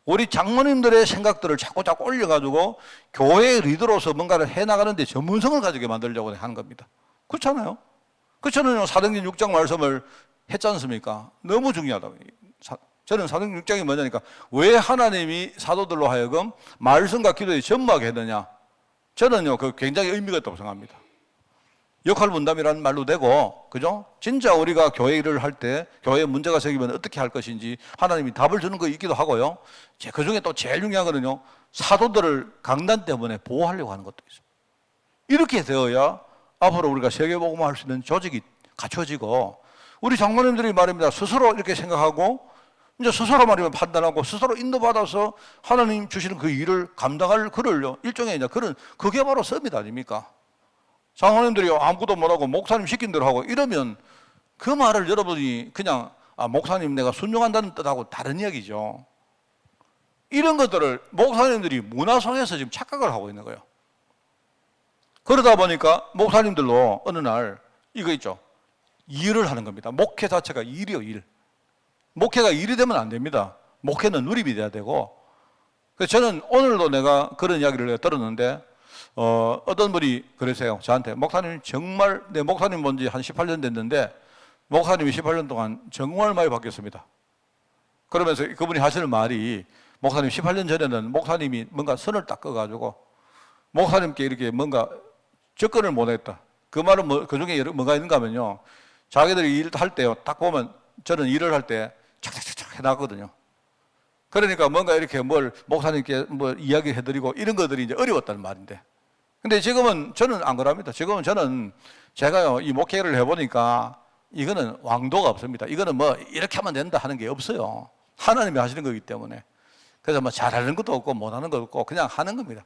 Speaker 1: 우리 장로님들의 생각들을 자꾸 올려가지고 교회의 리더로서 뭔가를 해나가는데 전문성을 가지게 만들려고 하는 겁니다. 그렇잖아요. 그렇잖아요. 사도행전 6장 말씀을 했지 않습니까? 너무 중요하다고. 저는 사도행전 6장이 뭐냐니까, 왜 하나님이 사도들로 하여금 말씀과 기도에 전무하게 했느냐. 저는요 그 굉장히 의미가 있다고 생각합니다. 역할 분담이라는 말도 되고, 그죠? 진짜 우리가 교회 일을 할 때 교회에 문제가 생기면 어떻게 할 것인지 하나님이 답을 주는 거 있기도 하고요. 그 중에 또 제일 중요한 거는요, 사도들을 강단 때문에 보호하려고 하는 것도 있어요. 이렇게 되어야 앞으로 우리가 세계복음화 할 수 있는 조직이 갖춰지고, 우리 장로님들이 말입니다 스스로 이렇게 생각하고 이제 스스로 말이면 판단하고 스스로 인도받아서 하나님 주시는 그 일을 감당할 그를요, 일종의 이제 그게 바로 섭니다 아닙니까? 장로님들이 아무것도 못하고 목사님 시킨 대로 하고 이러면 그 말을 여러분이 그냥 목사님 내가 순종한다는 뜻하고 다른 이야기죠. 이런 것들을 목사님들이 문화 속에서 지금 착각을 하고 있는 거예요. 그러다 보니까 목사님들도 어느 날 이거 있죠, 일을 하는 겁니다. 목회 자체가 일이요, 일. 목회가 일이 되면 안 됩니다. 목회는 누립이 돼야 되고. 그래서 저는 오늘도 내가 그런 이야기를 들었는데 어떤 분이 그러세요. 저한테 목사님 정말 내 목사님 본 지 한 18년 됐는데 목사님이 18년 동안 정말 많이 바뀌었습니다. 그러면서 그분이 하시는 말이 목사님 18년 전에는 목사님이 뭔가 선을 딱 꺼가지고 목사님께 이렇게 뭔가 접근을 못했다. 그 말은 뭐, 그 중에 뭐가 있는가 하면요. 자기들이 일할 때요. 딱 보면 저는 일을 할 때 착착착착 해놨거든요. 그러니까 뭔가 이렇게 뭘 목사님께 뭐 이야기해드리고 이런 것들이 이제 어려웠다는 말인데. 근데 지금은 저는 안 그럽니다. 지금은 저는 제가요, 이 목회를 해보니까 이거는 왕도가 없습니다. 이거는 뭐 이렇게 하면 된다 하는 게 없어요. 하나님이 하시는 거기 때문에. 그래서 뭐 잘하는 것도 없고 못하는 것도 없고 그냥 하는 겁니다.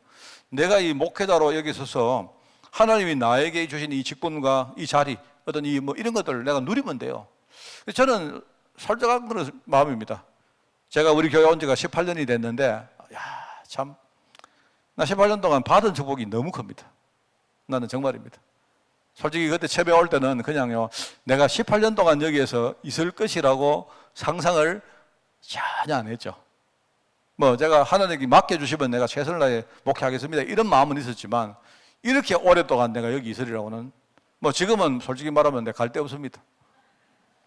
Speaker 1: 내가 이 목회자로 여기 서서 하나님이 나에게 주신 이 직분과 이 자리, 어떤 이 뭐 이런 것들을 내가 누리면 돼요. 저는 솔직한 그런 마음입니다. 제가 우리 교회 온 지가 18년이 됐는데, 야, 참, 나 18년 동안 받은 축복이 너무 큽니다. 나는 정말입니다. 솔직히 그때 처음에 올 때는 그냥요, 내가 18년 동안 여기에서 있을 것이라고 상상을 전혀 안 했죠. 뭐 제가 하나님께 맡겨주시면 내가 최선을 다해 목회하겠습니다. 이런 마음은 있었지만, 이렇게 오랫동안 내가 여기 있으리라고는, 뭐 지금은 솔직히 말하면 내가 갈 데 없습니다.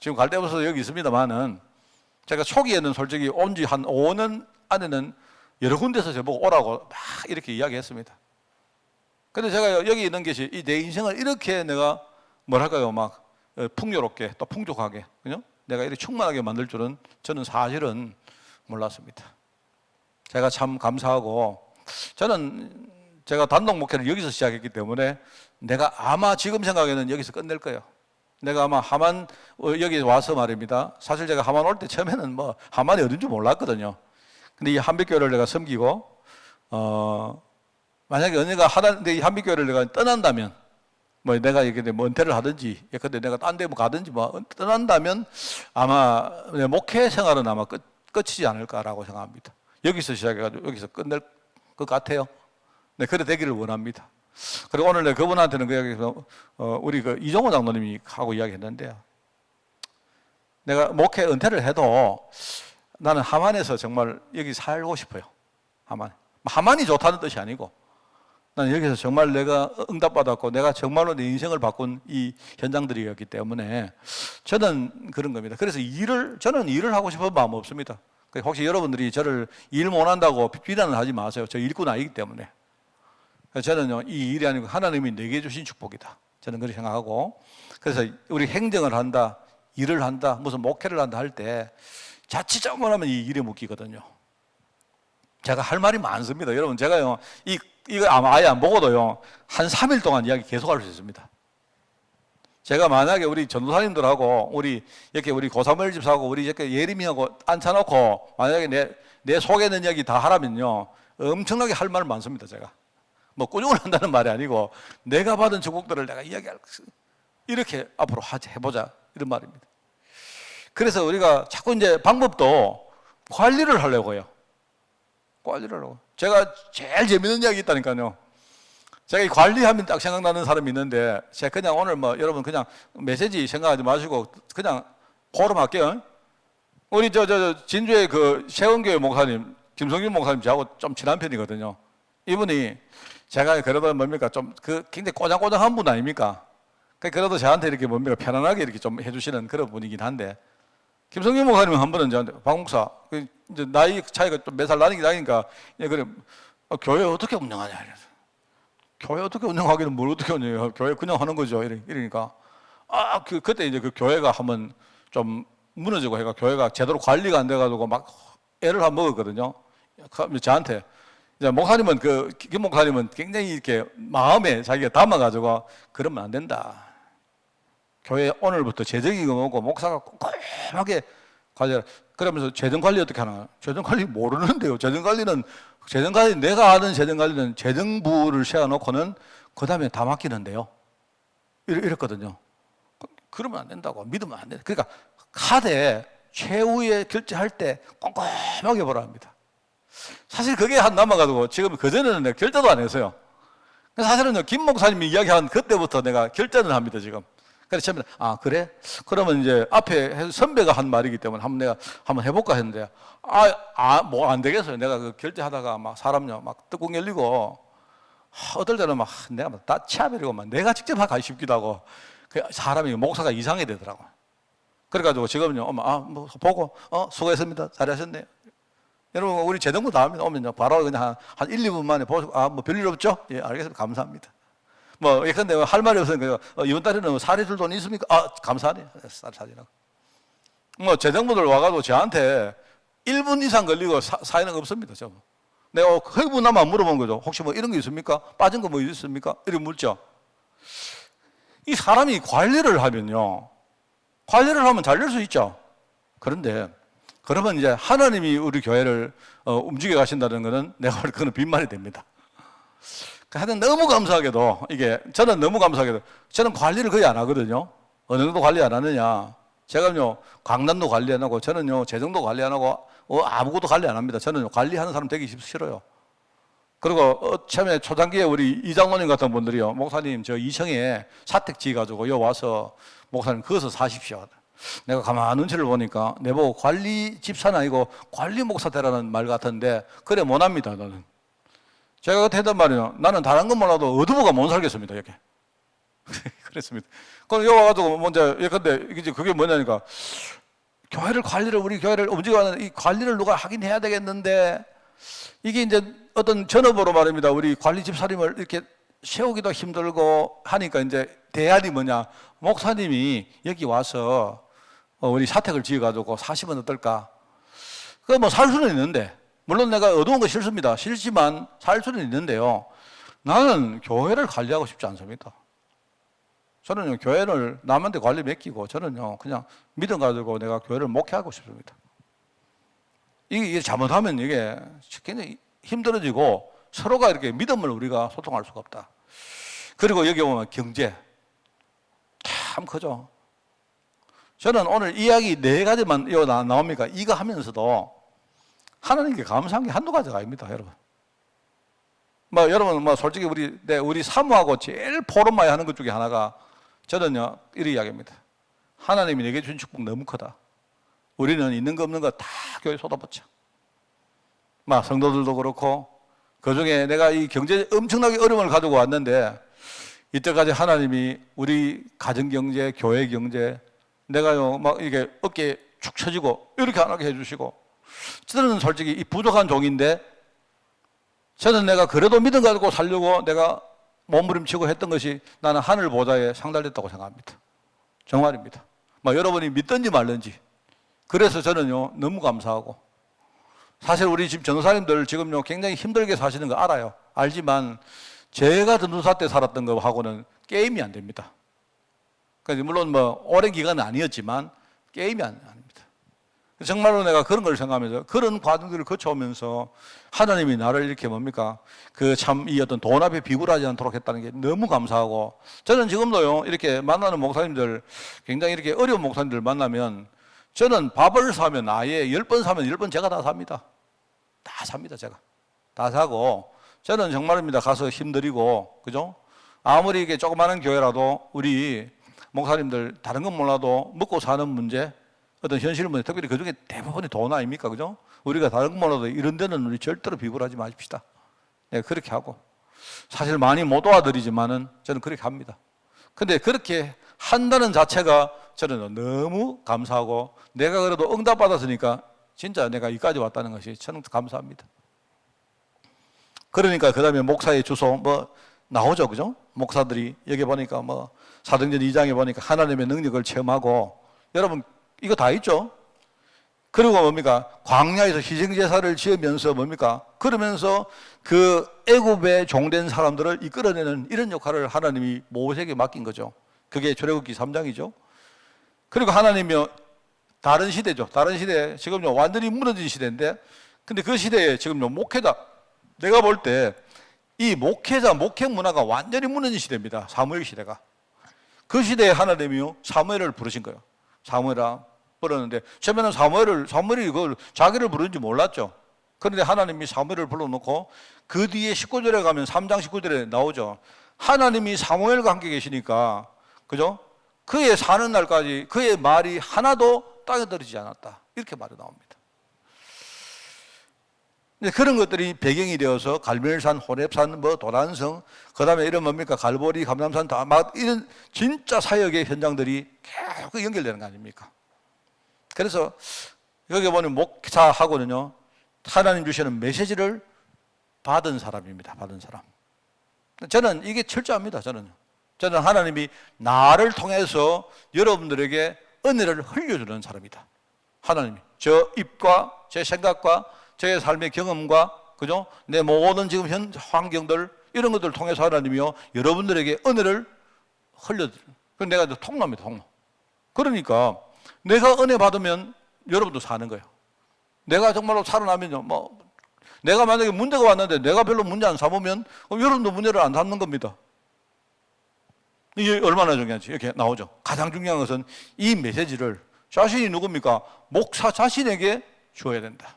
Speaker 1: 지금 갈 데 없어서 여기 있습니다만은, 제가 초기에는 솔직히 온 지 한 5년 안에는 여러 군데서 저보고 오라고 막 이렇게 이야기했습니다. 근데 제가 여기 있는 것이 이 내 인생을 이렇게 내가 뭐랄까요, 막 풍요롭게 또 풍족하게, 그죠? 내가 이렇게 충만하게 만들 줄은 저는 사실은 몰랐습니다. 제가 참 감사하고, 저는 제가 단독 목회를 여기서 시작했기 때문에 내가 아마 지금 생각에는 여기서 끝낼 거예요. 내가 아마 하만 여기 와서 말입니다. 사실 제가 하만 올 때 처음에는 뭐 하만이 어딘 줄 몰랐거든요. 근데 이 한빛교회를 내가 섬기고 만약에 언니가 하다는데 이 한빛교회를 내가 떠난다면, 뭐 내가 이렇게 뭐 은퇴를 하든지, 근데 내가 딴 데 뭐 가든지 뭐 떠난다면 아마 내 목회 생활은 아마 끝이지 않을까라고 생각합니다. 여기서 시작해가지고 여기서 끝낼 것 같아요. 네, 그래 되기를 원합니다. 그리고 오늘 내가 그분한테는 그 이야기에서 우리 그 이종호 장로님이 하고 이야기했는데요. 내가 목회 은퇴를 해도 나는 하만에서 정말 여기 살고 싶어요. 하만이 좋다는 뜻이 아니고, 나는 여기서 정말 내가 응답받았고 내가 정말로 내 인생을 바꾼 이 현장들이었기 때문에 저는 그런 겁니다. 그래서 저는 일을 하고 싶은 마음 없습니다. 혹시 여러분들이 저를 일 못한다고 비난을 하지 마세요. 저 일꾼 아니기 때문에. 저는요, 이 일이 아니고 하나님이 내게 주신 축복이다. 저는 그렇게 생각하고, 그래서 우리 행정을 한다, 일을 한다, 무슨 목회를 한다 할 때 자칫 잘못하면 이 일에 묶이거든요. 제가 할 말이 많습니다. 여러분, 제가요, 이거 아마 아예 안 보고도요, 한 3일 동안 이야기 계속할 수 있습니다. 제가 만약에 우리 전도사님들하고 이렇게 우리 고사무엘 집사하고 우리 이렇게 예림이하고 앉혀놓고 만약에 내 속에 있는 이야기 다 하라면요, 엄청나게 할 말 많습니다. 제가 뭐 꾸중을 한다는 말이 아니고 내가 받은 축복들을 내가 이야기할, 이렇게 앞으로 해보자, 이런 말입니다. 그래서 우리가 자꾸 이제 방법도 관리를 하려고 해요. 관리를 하려고. 제가 제일 재밌는 이야기 있다니까요. 제가 이 관리하면 딱 생각나는 사람이 있는데, 제가 그냥 오늘 뭐 여러분 그냥 메시지 생각하지 마시고 그냥 고름할게요. 우리 진주의 그 세원교회 목사님, 김성균 목사님 저하고 좀 친한 편이거든요. 이분이 제가 그래도 뭡니까 좀 굉장히 꼬장꼬장한 분 아닙니까? 그래도 저한테 이렇게 뭡니까 편안하게 이렇게 좀 해주시는 그런 분이긴 한데, 김성균 목사님은 한 번은 저한테 박 목사, 이제 나이 차이가 좀 몇 살 나니까 그래 교회 어떻게 운영하냐 이래서, 교회 어떻게 운영하기는 뭘 어떻게 운영해요? 교회 그냥 하는 거죠. 이러니까 그때 이제 그 교회가 한번 좀 무너지고 해가 교회가 제대로 관리가 안 돼가지고 막 애를 한 먹었거든요. 저한테 이제 목사님은 김 목사님은 굉장히 이렇게 마음에 자기가 담아가지고 그러면 안 된다. 교회 오늘부터 재정이 오고 목사가 꼼꼼하게 관리하라. 그러면서 재정 관리 어떻게 하나? 재정 관리 모르는데요. 재정 관리 내가 아는 재정 관리는 재정부를 세워놓고는 그 다음에 다 맡기는데요. 이랬거든요. 그러면 안 된다고, 믿으면 안 된다. 그러니까 카드에 최후의 결제할 때 꼼꼼하게 보라 합니다. 사실 그게 한 남아가지고 지금 그전에는 내가 결제도 안 했어요. 사실은 김 목사님이 이야기한 그때부터 내가 결제는 합니다, 지금. 그래서 처음에 그래? 그러면 이제 앞에 선배가 한 말이기 때문에 내가 한번 해볼까 했는데 뭐 안 되겠어요. 내가 그 결제하다가 막 사람요 막 뚜껑 열리고 어떨 때는 막 내가 막 다 치아버리고 막 내가 직접 하기 싶기도 하고 그 사람이 목사가 이상해 되더라고. 그래가지고 지금은요 뭐 보고 수고했습니다. 잘하셨네요. 여러분 우리 재정부 다음에 오면요 바로 그냥 한 1, 2분 만에 보시고 뭐 별일 없죠? 예 알겠습니다. 감사합니다. 뭐 예컨대 할 말이 없으니까 이번 달에는 사례 줄 돈 있습니까? 감사하네요. 사진하고. 뭐 재정부들 와가지고 저한테 1분 이상 걸리고 사연은 없습니다. 저 내가 허위문화만 물어본 거죠. 혹시 뭐 이런 게 있습니까? 빠진 거 뭐 있습니까? 이렇게 묻죠. 이 사람이 관리를 하면요, 관리를 하면 잘 될 수 있죠. 그런데 그러면 이제 하나님이 우리 교회를 움직여 가신다는 것은 내가 볼 때 그건 빈말이 됩니다. 하여튼 너무 감사하게도 저는 너무 감사하게도 저는 관리를 거의 안 하거든요. 어느 정도 관리 안 하느냐? 제가요 강단도 관리 안 하고 저는요 재정도 관리 안 하고 아무것도 관리 안 합니다. 저는 관리하는 사람 되기 싫어요. 그리고 처음에 초창기에 우리 이장로님 같은 분들이요 목사님 저 2층에 사택 지어 가지고 여 와서 목사님 거기서 사십시오. 내가 가만 눈치를 보니까 내보고 관리 집사는 아니고 관리 목사 되라는 말 같은데 그래 못합니다. 나는 제가 그때 했단 말이에요. 나는 다른 건 몰라도 어두부가 못 살겠습니다. 이렇게 그랬습니다. 그럼 여기 와가지고 먼저 예컨대 이제 그게 뭐냐니까 우리 교회를 움직여가는 이 관리를 누가 하긴 해야 되겠는데 이게 이제 어떤 전업으로 말입니다. 우리 관리 집사님을 이렇게 세우기도 힘들고 하니까 이제 대안이 뭐냐? 목사님이 여기 와서 우리 사택을 지어가지고 사시면 어떨까? 그 뭐 살 수는 있는데 물론 내가 어두운 거 싫습니다. 싫지만 살 수는 있는데요. 나는 교회를 관리하고 싶지 않습니다. 저는요 교회를 남한테 관리 맡기고 저는요 그냥 믿음 가지고 내가 교회를 목회하고 싶습니다. 이게 잘못하면 이게 굉장히 힘들어지고 서로가 이렇게 믿음을 우리가 소통할 수가 없다. 그리고 여기 보면 경제 참 크죠. 저는 오늘 이야기 4가지만 이거 나옵니까? 이거 하면서도 하나님께 감사한 게 한두 가지가 아닙니다, 여러분. 여러분 솔직히 우리 사모하고 제일 포럼마에 하는 것 중에 하나가 저는요 이런 이야기입니다. 하나님이 내게 준 축복 너무 크다. 우리는 있는 거 없는 거 다 교회 쏟아붓자. 성도들도 그렇고 그 중에 내가 이 경제 엄청나게 어려움을 가지고 왔는데 이때까지 하나님이 우리 가정 경제, 교회 경제 내가요 이게 어깨에 축 처지고 이렇게 안 하게 해주시고 저는 솔직히 이 부족한 종인데 저는 내가 그래도 믿음 가지고 살려고 내가 몸부림치고 했던 것이 나는 하늘 보좌에 상달됐다고 생각합니다. 정말입니다. 여러분이 믿든지 말든지 그래서 저는요 너무 감사하고 사실 우리 집 전도사님들 지금요 굉장히 힘들게 사시는 거 알아요. 알지만 제가 전도사 때 살았던 거하고는 게임이 안 됩니다. 그러니까 물론 오랜 기간은 아니었지만 게임이 아닙니다. 정말로 내가 그런 걸 생각하면서 그런 과정들을 거쳐오면서 하나님이 나를 이렇게 이 어떤 돈 앞에 비굴하지 않도록 했다는 게 너무 감사하고 저는 지금도요 이렇게 만나는 목사님들 굉장히 이렇게 어려운 목사님들 만나면 저는 밥을 사면 아예 10번 사면 10번 제가 다 삽니다. 다 삽니다, 제가. 다 사고 저는 정말입니다. 가서 힘들이고 그죠? 아무리 이게 조그마한 교회라도 우리 목사님들 다른 건 몰라도 먹고 사는 문제 어떤 현실 문제, 특별히 그 중에 대부분이 돈 아닙니까? 그죠? 우리가 다른 건 몰라도 이런 데는 우리 절대로 비굴하지 마십시다. 네, 그렇게 하고. 사실 많이 못 도와드리지만은 저는 그렇게 합니다. 근데 그렇게 한다는 자체가 저는 너무 감사하고 내가 그래도 응답받았으니까 진짜 내가 여기까지 왔다는 것이 저는 감사합니다. 그러니까 그 다음에 목사의 주소 나오죠. 그죠? 목사들이 여기 보니까 사도행전 2장에 보니까 하나님의 능력을 체험하고 여러분 이거 다 있죠. 그리고 광야에서 희생제사를 지으면서 그러면서 그 애굽에 종된 사람들을 이끌어내는 이런 역할을 하나님이 모세에게 맡긴 거죠. 그게 출애굽기 3장이죠. 그리고 하나님이 다른 시대죠. 다른 시대 지금요 완전히 무너진 시대인데 근데 그 시대에 지금요 목회자 내가 볼 때 이 목회 문화가 완전히 무너진 시대입니다. 사무엘 시대가. 그 시대에 하나님이요 사무엘을 부르신 거예요. 사무엘아 부르는데 처음에는 사무엘이 그걸 자기를 부르는지 몰랐죠. 그런데 하나님이 사무엘을 불러놓고 그 뒤에 19절에 가면 3장 19절에 나오죠. 하나님이 사무엘과 함께 계시니까 그죠? 그의 사는 날까지 그의 말이 하나도 땅에 떨어지지 않았다. 이렇게 말이 나옵니다. 그런 것들이 배경이 되어서 갈멜산, 호렙산, 도단성, 그 다음에 이런 뭡니까? 갈보리, 감람산, 다 막 이런 진짜 사역의 현장들이 계속 연결되는 거 아닙니까? 그래서 여기 보면 목사하고는요, 하나님 주시는 메시지를 받은 사람입니다. 받은 사람. 저는 이게 철저합니다. 저는 하나님이 나를 통해서 여러분들에게 은혜를 흘려주는 사람이다. 하나님이 저 입과 제 생각과 저의 삶의 경험과, 그죠? 내 모든 지금 현 환경들, 이런 것들을 통해서 하나님이요, 여러분들에게 은혜를 흘려드려요. 그래서 내가 통로입니다, 통로. 그러니까, 내가 은혜 받으면 여러분도 사는 거예요. 내가 정말로 살아나면요, 내가 만약에 문제가 왔는데 내가 별로 문제 안 삼으면 여러분도 문제를 안 삼는 겁니다. 이게 얼마나 중요한지 이렇게 나오죠. 가장 중요한 것은 이 메시지를 자신이 누굽니까? 목사 자신에게 줘야 된다.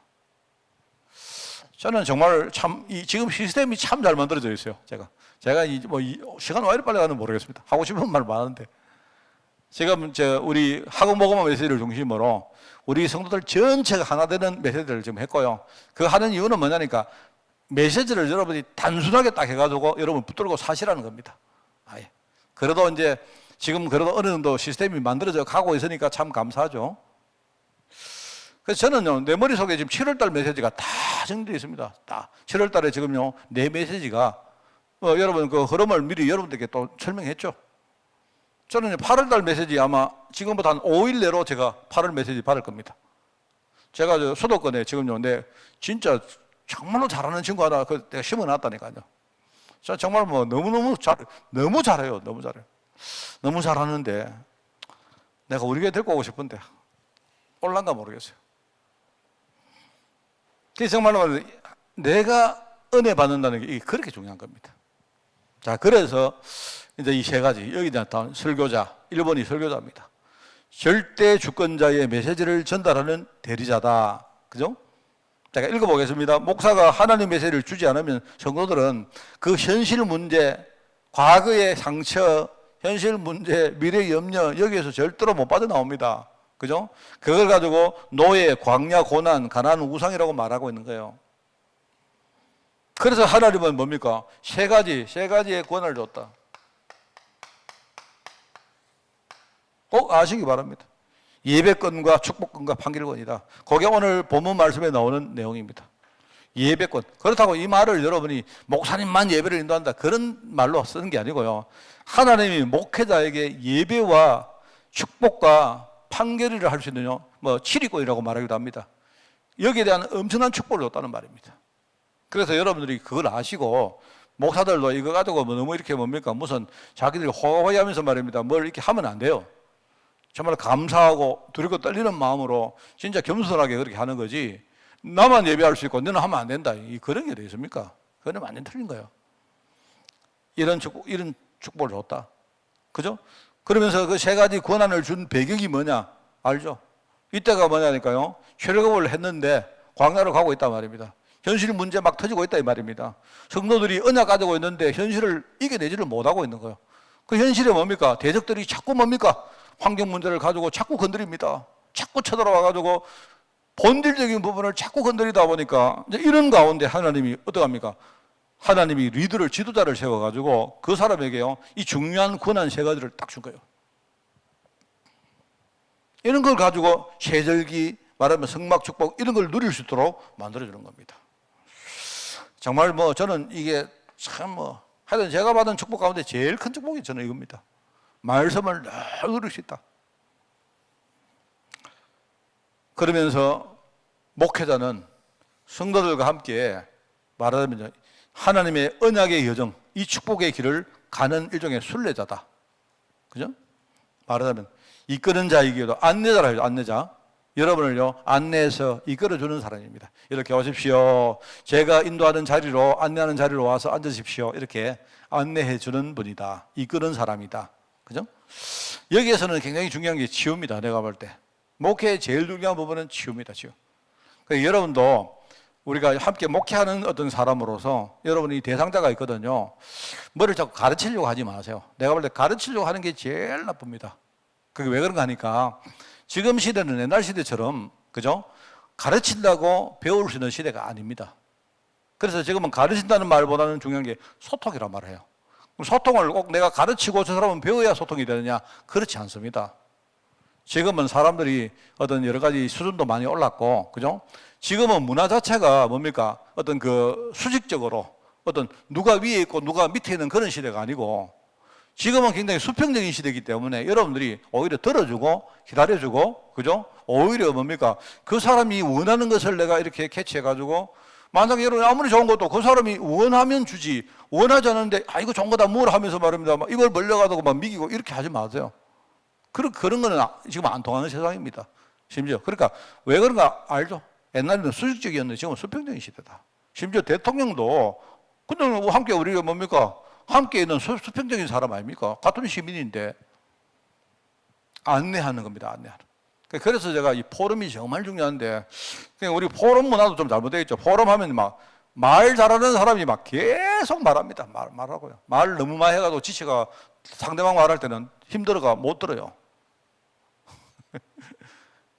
Speaker 1: 저는 정말 지금 시스템이 참 잘 만들어져 있어요. 제가 시간 왜 이렇게 빨리 가는지 모르겠습니다. 하고 싶은 말 많은데. 지금 우리 학원복음 메시지를 중심으로 우리 성도들 전체가 하나 되는 메시지를 지금 했고요. 그 하는 이유는 뭐냐니까 메시지를 여러분이 단순하게 딱 해가지고 여러분 붙들고 사시라는 겁니다. 아예. 그래도 이제 지금 그래도 어느 정도 시스템이 만들어져 가고 있으니까 참 감사하죠. 그래서 저는요, 내 머릿속에 지금 7월달 메시지가 다 정리되어 있습니다. 다. 7월달에 지금요, 내 메시지가, 여러분 그 흐름을 미리 여러분들께 또 설명했죠. 저는 8월달 메시지 아마 지금부터 한 5일 내로 제가 8월 메시지 받을 겁니다. 제가 수도권에 지금요, 진짜 정말로 잘하는 친구 하나 내가 심어놨다니까요. 저 정말 너무 잘해요. 너무 잘하는데 내가 우리 교회 데리고 오고 싶은데 올란가 모르겠어요. 그래서 정말로 내가 은혜 받는다는 게 그렇게 중요한 겁니다. 자, 그래서 이제 이 세 가지, 여기 나타난 설교자, 1번이 설교자입니다. 절대 주권자의 메시지를 전달하는 대리자다. 그죠? 제가 읽어보겠습니다. 목사가 하나님 메시지를 주지 않으면 성도들은 그 현실 문제, 과거의 상처, 현실 문제, 미래 염려, 여기에서 절대로 못 빠져나옵니다. 그죠? 그걸 가지고 노예, 광야, 고난, 가난, 우상이라고 말하고 있는 거예요. 그래서 하나님은 뭡니까? 세 가지의 권한을 줬다. 꼭 아시기 바랍니다. 예배권과 축복권과 판결권이다. 그게 오늘 본문 말씀에 나오는 내용입니다. 예배권. 그렇다고 이 말을 여러분이 목사님만 예배를 인도한다, 그런 말로 쓰는 게 아니고요. 하나님이 목회자에게 예배와 축복과 판결을 할 수 있는 칠의권이라고 말하기도 합니다. 여기에 대한 엄청난 축복을 줬다는 말입니다. 그래서 여러분들이 그걸 아시고, 목사들도 이거 가지고 너무 이렇게 무슨 자기들이 호호하면서 말입니다. 뭘 이렇게 하면 안 돼요. 정말 감사하고 두렵고 떨리는 마음으로 진짜 겸손하게 그렇게 하는 거지, 나만 예배할 수 있고 너는 하면 안 된다, 그런 게 어디 있습니까? 그건 완전 틀린 거예요. 이런 축복을 줬다. 그죠? 그러면서 그 세 가지 권한을 준 배경이 뭐냐 알죠? 이때가 뭐냐니까요, 출애굽을 했는데 광야로 가고 있단 말입니다. 현실 문제 막 터지고 있다 이 말입니다. 성도들이 언약 가지고 있는데 현실을 이겨내지를 못하고 있는 거예요. 그 현실이 뭡니까? 대적들이 자꾸 환경 문제를 가지고 자꾸 건드립니다. 자꾸 쳐들어와 가지고 본질적인 부분을 자꾸 건드리다 보니까 이제 이런 가운데 하나님이 어떡합니까? 하나님이 리더를, 지도자를 세워가지고 그 사람에게요, 이 중요한 권한 세 가지를 딱 준 거예요. 이런 걸 가지고 세절기, 말하면 성막 축복, 이런 걸 누릴 수 있도록 만들어주는 겁니다. 정말 저는 이게 참 하여튼 제가 받은 축복 가운데 제일 큰 축복이 저는 이겁니다. 말씀을 늘 누릴 수 있다. 그러면서 목회자는 성도들과 함께 말하자면 하나님의 언약의 여정, 이 축복의 길을 가는 일종의 순례자다. 그죠? 말하자면 이끄는 자이기도 안내자라 해요. 안내자. 여러분을요, 안내해서 이끌어주는 사람입니다. 이렇게 오십시오. 제가 인도하는 자리로, 안내하는 자리로 와서 앉으십시오. 이렇게 안내해주는 분이다. 이끄는 사람이다. 그죠? 여기에서는 굉장히 중요한 게 치유입니다. 내가 볼 때. 목회의 제일 중요한 부분은 치유입니다. 치유. 그러니까 여러분도 우리가 함께 목회하는 어떤 사람으로서 여러분이 대상자가 있거든요. 뭐를 자꾸 가르치려고 하지 마세요. 내가 볼 때 가르치려고 하는 게 제일 나쁩니다. 그게 왜 그런가 하니까 지금 시대는 옛날 시대처럼, 그죠? 가르친다고 배울 수 있는 시대가 아닙니다. 그래서 지금은 가르친다는 말보다는 중요한 게 소통이란 말을 해요. 그럼 소통을 꼭 내가 가르치고 저 사람은 배워야 소통이 되느냐? 그렇지 않습니다. 지금은 사람들이 어떤 여러 가지 수준도 많이 올랐고, 그죠? 지금은 문화 자체가 뭡니까? 어떤 그 수직적으로 어떤 누가 위에 있고 누가 밑에 있는 그런 시대가 아니고, 지금은 굉장히 수평적인 시대이기 때문에 여러분들이 오히려 들어주고 기다려주고, 그죠? 오히려 뭡니까? 그 사람이 원하는 것을 내가 이렇게 캐치해가지고, 만약에 여러분 아무리 좋은 것도 그 사람이 원하면 주지, 원하지 않는데 아 이거 좋은 거다 뭘 하면서 말입니다. 막 이걸 멀려가지고 막 미기고 이렇게 하지 마세요. 그런 거는 지금 안 통하는 세상입니다. 심지어 그러니까 왜 그런가 알죠? 옛날에는 수직적이었는데 지금은 수평적인 시대다. 심지어 대통령도 근데 함께 우리가 뭡니까? 함께 있는 수평적인 사람 아닙니까? 같은 시민인데 안내하는 겁니다. 안내하는. 그래서 제가 이 포럼이 정말 중요한데, 우리 포럼 문화도 좀 잘못되어 있죠. 포럼 하면 막 말 잘하는 사람이 막 계속 말합니다. 말하고요. 말 너무 많이 해가지고 지체가 상대방 말할 때는 힘들어가 못 들어요.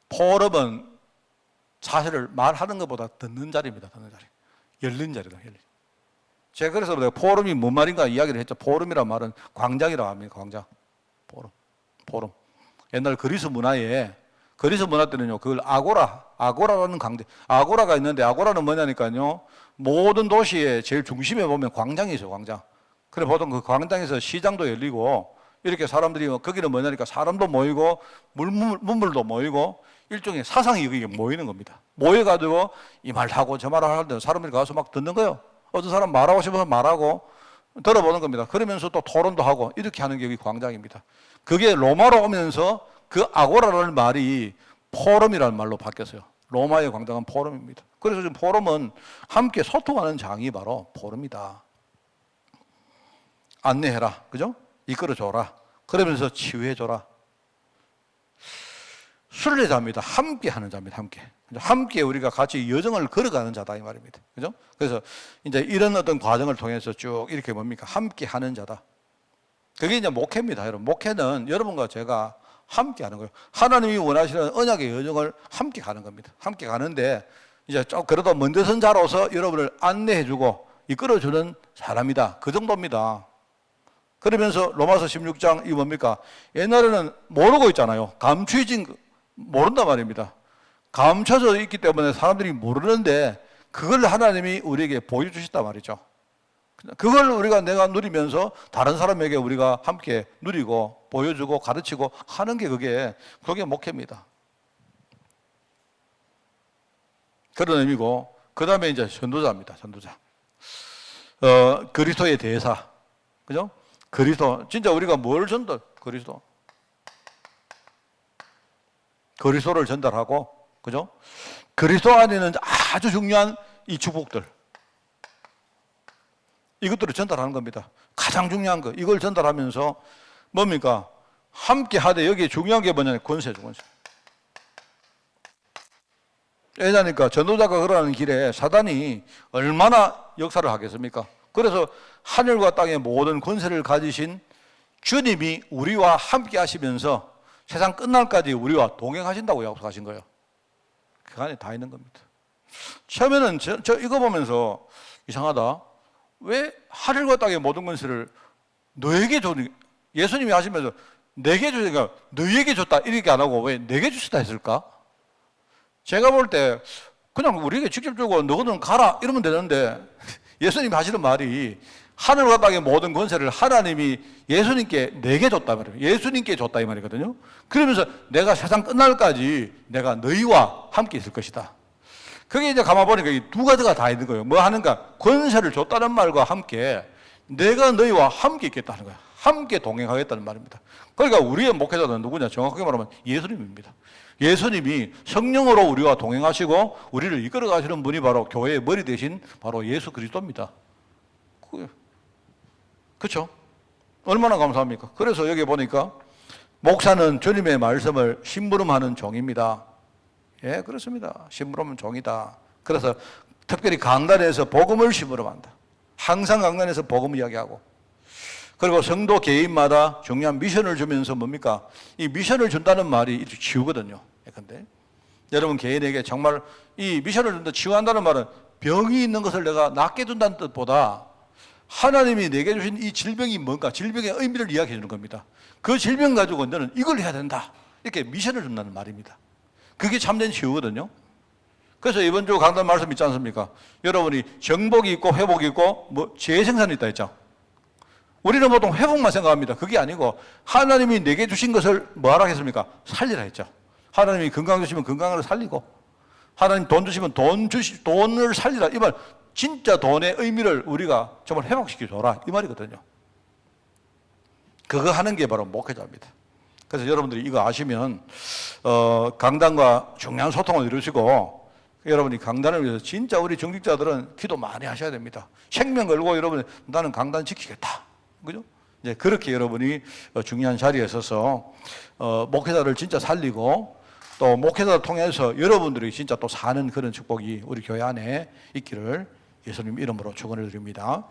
Speaker 1: 포럼은 사실을 말하는 것보다 듣는 자리입니다. 듣는 자리. 열린 자리다. 열린. 제가 그래서 내가 포럼이 뭔 말인가 이야기를 했죠. 포럼이란 말은 광장이라고 합니다. 광장. 포럼. 옛날 그리스 문화 때는요, 그걸 아고라라는 광장, 아고라가 있는데, 아고라는 뭐냐니까요, 모든 도시의 제일 중심에 보면 광장이 있어요, 광장. 그래, 보통 그 광장에서 시장도 열리고, 이렇게 사람들이, 거기는 뭐냐니까, 사람도 모이고, 문물도 모이고, 일종의 사상이 여기에 모이는 겁니다. 모여가지고, 이 말 하고 저 말을 하는데, 사람들이 가서 막 듣는 거예요. 어떤 사람 말하고 싶어서 말하고, 들어보는 겁니다. 그러면서 또 토론도 하고, 이렇게 하는 게 여기 광장입니다. 그게 로마로 오면서 그 아고라라는 말이 포럼이라는 말로 바뀌었어요. 로마의 광장은 포럼입니다. 그래서 지금 포럼은 함께 소통하는 장이 바로 포럼이다. 안내해라. 그죠? 이끌어줘라. 그러면서 치유해줘라. 순례자입니다. 함께 하는 자입니다. 함께 우리가 같이 여정을 걸어가는 자다 이 말입니다. 그죠? 그래서 이제 이런 어떤 과정을 통해서 쭉 이렇게 뭡니까? 함께 하는 자다. 그게 이제 목회입니다. 여러분. 목회는 여러분과 제가 함께 하는 거예요. 하나님이 원하시는 언약의 여정을 함께 가는 겁니다. 함께 가는데 이제 좀 그래도 먼저 선 자로서 여러분을 안내해주고 이끌어주는 사람이다. 그 정도입니다. 그러면서 로마서 16장 이 뭡니까? 옛날에는 모르고 있잖아요. 감추어진 모른단 말입니다. 감춰져 있기 때문에 사람들이 모르는데 그걸 하나님이 우리에게 보여주셨단 말이죠. 그걸 내가 누리면서 다른 사람에게 우리가 함께 누리고 보여주고 가르치고 하는 게 그게 목회입니다. 그런 의미고, 그 다음에 이제 전도자입니다. 전도자. 그리스도의 대사. 그죠? 그리스도. 진짜 우리가 뭘 그리스도를 전달하고, 그죠? 그리스도 안에는 아주 중요한 이 축복들. 이것들을 전달하는 겁니다. 가장 중요한 거. 이걸 전달하면서 뭡니까? 함께 하되 여기에 중요한 게 뭐냐면 권세죠, 권세. 왜냐니까 전도자가 걸어가는 길에 사단이 얼마나 역사를 하겠습니까? 그래서 하늘과 땅의 모든 권세를 가지신 주님이 우리와 함께 하시면서 세상 끝날까지 우리와 동행하신다고 약속하신 거예요. 그 안에 다 있는 겁니다. 처음에는 저 이거 보면서 이상하다. 왜 하늘과 땅의 모든 권세를 너에게 줬니? 예수님이 하시면서 내게 주니까 너에게 줬다 이렇게 안 하고 왜 내게 주시다 했을까? 제가 볼 때 그냥 우리에게 직접 주고 너희들은 가라 이러면 되는데 예수님이 하시는 말이 하늘과 땅의 모든 권세를 하나님이 예수님께 내게 줬다 말이에요. 예수님께 줬다 이 말이거든요. 그러면서 내가 세상 끝날까지 내가 너희와 함께 있을 것이다. 그게 이제 가만 보니까 이 두 가지가 다 있는 거예요. 뭐 하는가? 권세를 줬다는 말과 함께 내가 너희와 함께 있겠다는 거야. 함께 동행하겠다는 말입니다. 그러니까 우리의 목회자는 누구냐? 정확하게 말하면 예수님입니다. 예수님이 성령으로 우리와 동행하시고 우리를 이끌어 가시는 분이 바로 교회의 머리 대신 바로 예수 그리스도입니다. 그렇죠? 얼마나 감사합니까? 그래서 여기 보니까 목사는 주님의 말씀을 심부름하는 종입니다. 예, 그렇습니다. 심부름은 종이다. 그래서 특별히 강단에서 복음을 심부름한다. 항상 강단에서 복음 이야기하고. 그리고 성도 개인마다 중요한 미션을 주면서 뭡니까? 이 미션을 준다는 말이 치유거든요. 예컨대 여러분 개인에게 정말 이 미션을 준다, 치유한다는 말은 병이 있는 것을 내가 낫게 준다는 뜻보다 하나님이 내게 주신 이 질병이 뭔가, 질병의 의미를 이야기해 주는 겁니다. 그 질병 가지고 너는 이걸 해야 된다, 이렇게 미션을 준다는 말입니다. 그게 참된 치유거든요. 그래서 이번 주 강단 말씀 있지 않습니까? 여러분이 정복이 있고 회복이 있고 뭐 재생산이 있다 했죠. 우리는 보통 회복만 생각합니다. 그게 아니고 하나님이 내게 주신 것을 뭐하라 했습니까? 살리라 했죠. 하나님이 건강 주시면 건강을 살리고, 하나님 돈 주시면 돈을 살리라. 이 말, 진짜 돈의 의미를 우리가 정말 회복시켜줘라, 이 말이거든요. 그거 하는 게 바로 목회자입니다. 그래서 여러분들이 이거 아시면 강단과 중요한 소통을 이루시고, 여러분이 강단을 위해서 진짜 우리 중직자들은 기도 많이 하셔야 됩니다. 생명 걸고 여러분 나는 강단 지키겠다, 그죠? 이제 그렇게 여러분이 중요한 자리에 서서 목회자를 진짜 살리고, 또 목회자를 통해서 여러분들이 진짜 또 사는 그런 축복이 우리 교회 안에 있기를 예수님 이름으로 축원을 드립니다.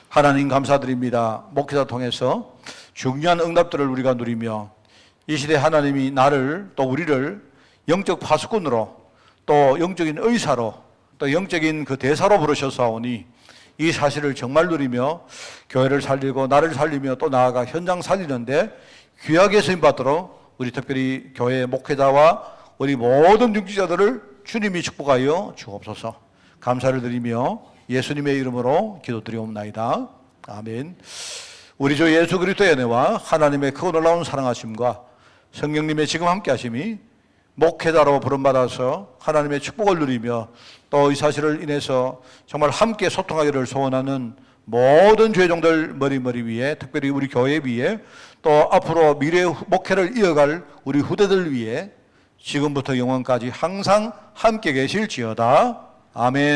Speaker 1: 하나님 감사드립니다. 목회자 통해서 중요한 응답들을 우리가 누리며, 이 시대 하나님이 나를 또 우리를 영적 파수꾼으로, 또 영적인 의사로, 또 영적인 그 대사로 부르셔서오니 이 사실을 정말 누리며 교회를 살리고 나를 살리며 또 나아가 현장 살리는데 귀하게 쓰임받도록 우리 특별히 교회 목회자와 우리 모든 중직자들을 주님이 축복하여 주옵소서. 감사를 드리며 예수님의 이름으로 기도드리옵나이다. 아멘. 우리 주 예수 그리스도의 은혜와 하나님의 크고 놀라운 사랑하심과 성령님의 지금 함께 하심이 목회자로 부름받아서 하나님의 축복을 누리며 또 이 사실을 인해서 정말 함께 소통하기를 소원하는 모든 죄종들 머리 위에, 특별히 우리 교회 위에, 또 앞으로 미래의 목회를 이어갈 우리 후대들 위에 지금부터 영원까지 항상 함께 계실지어다. 아멘.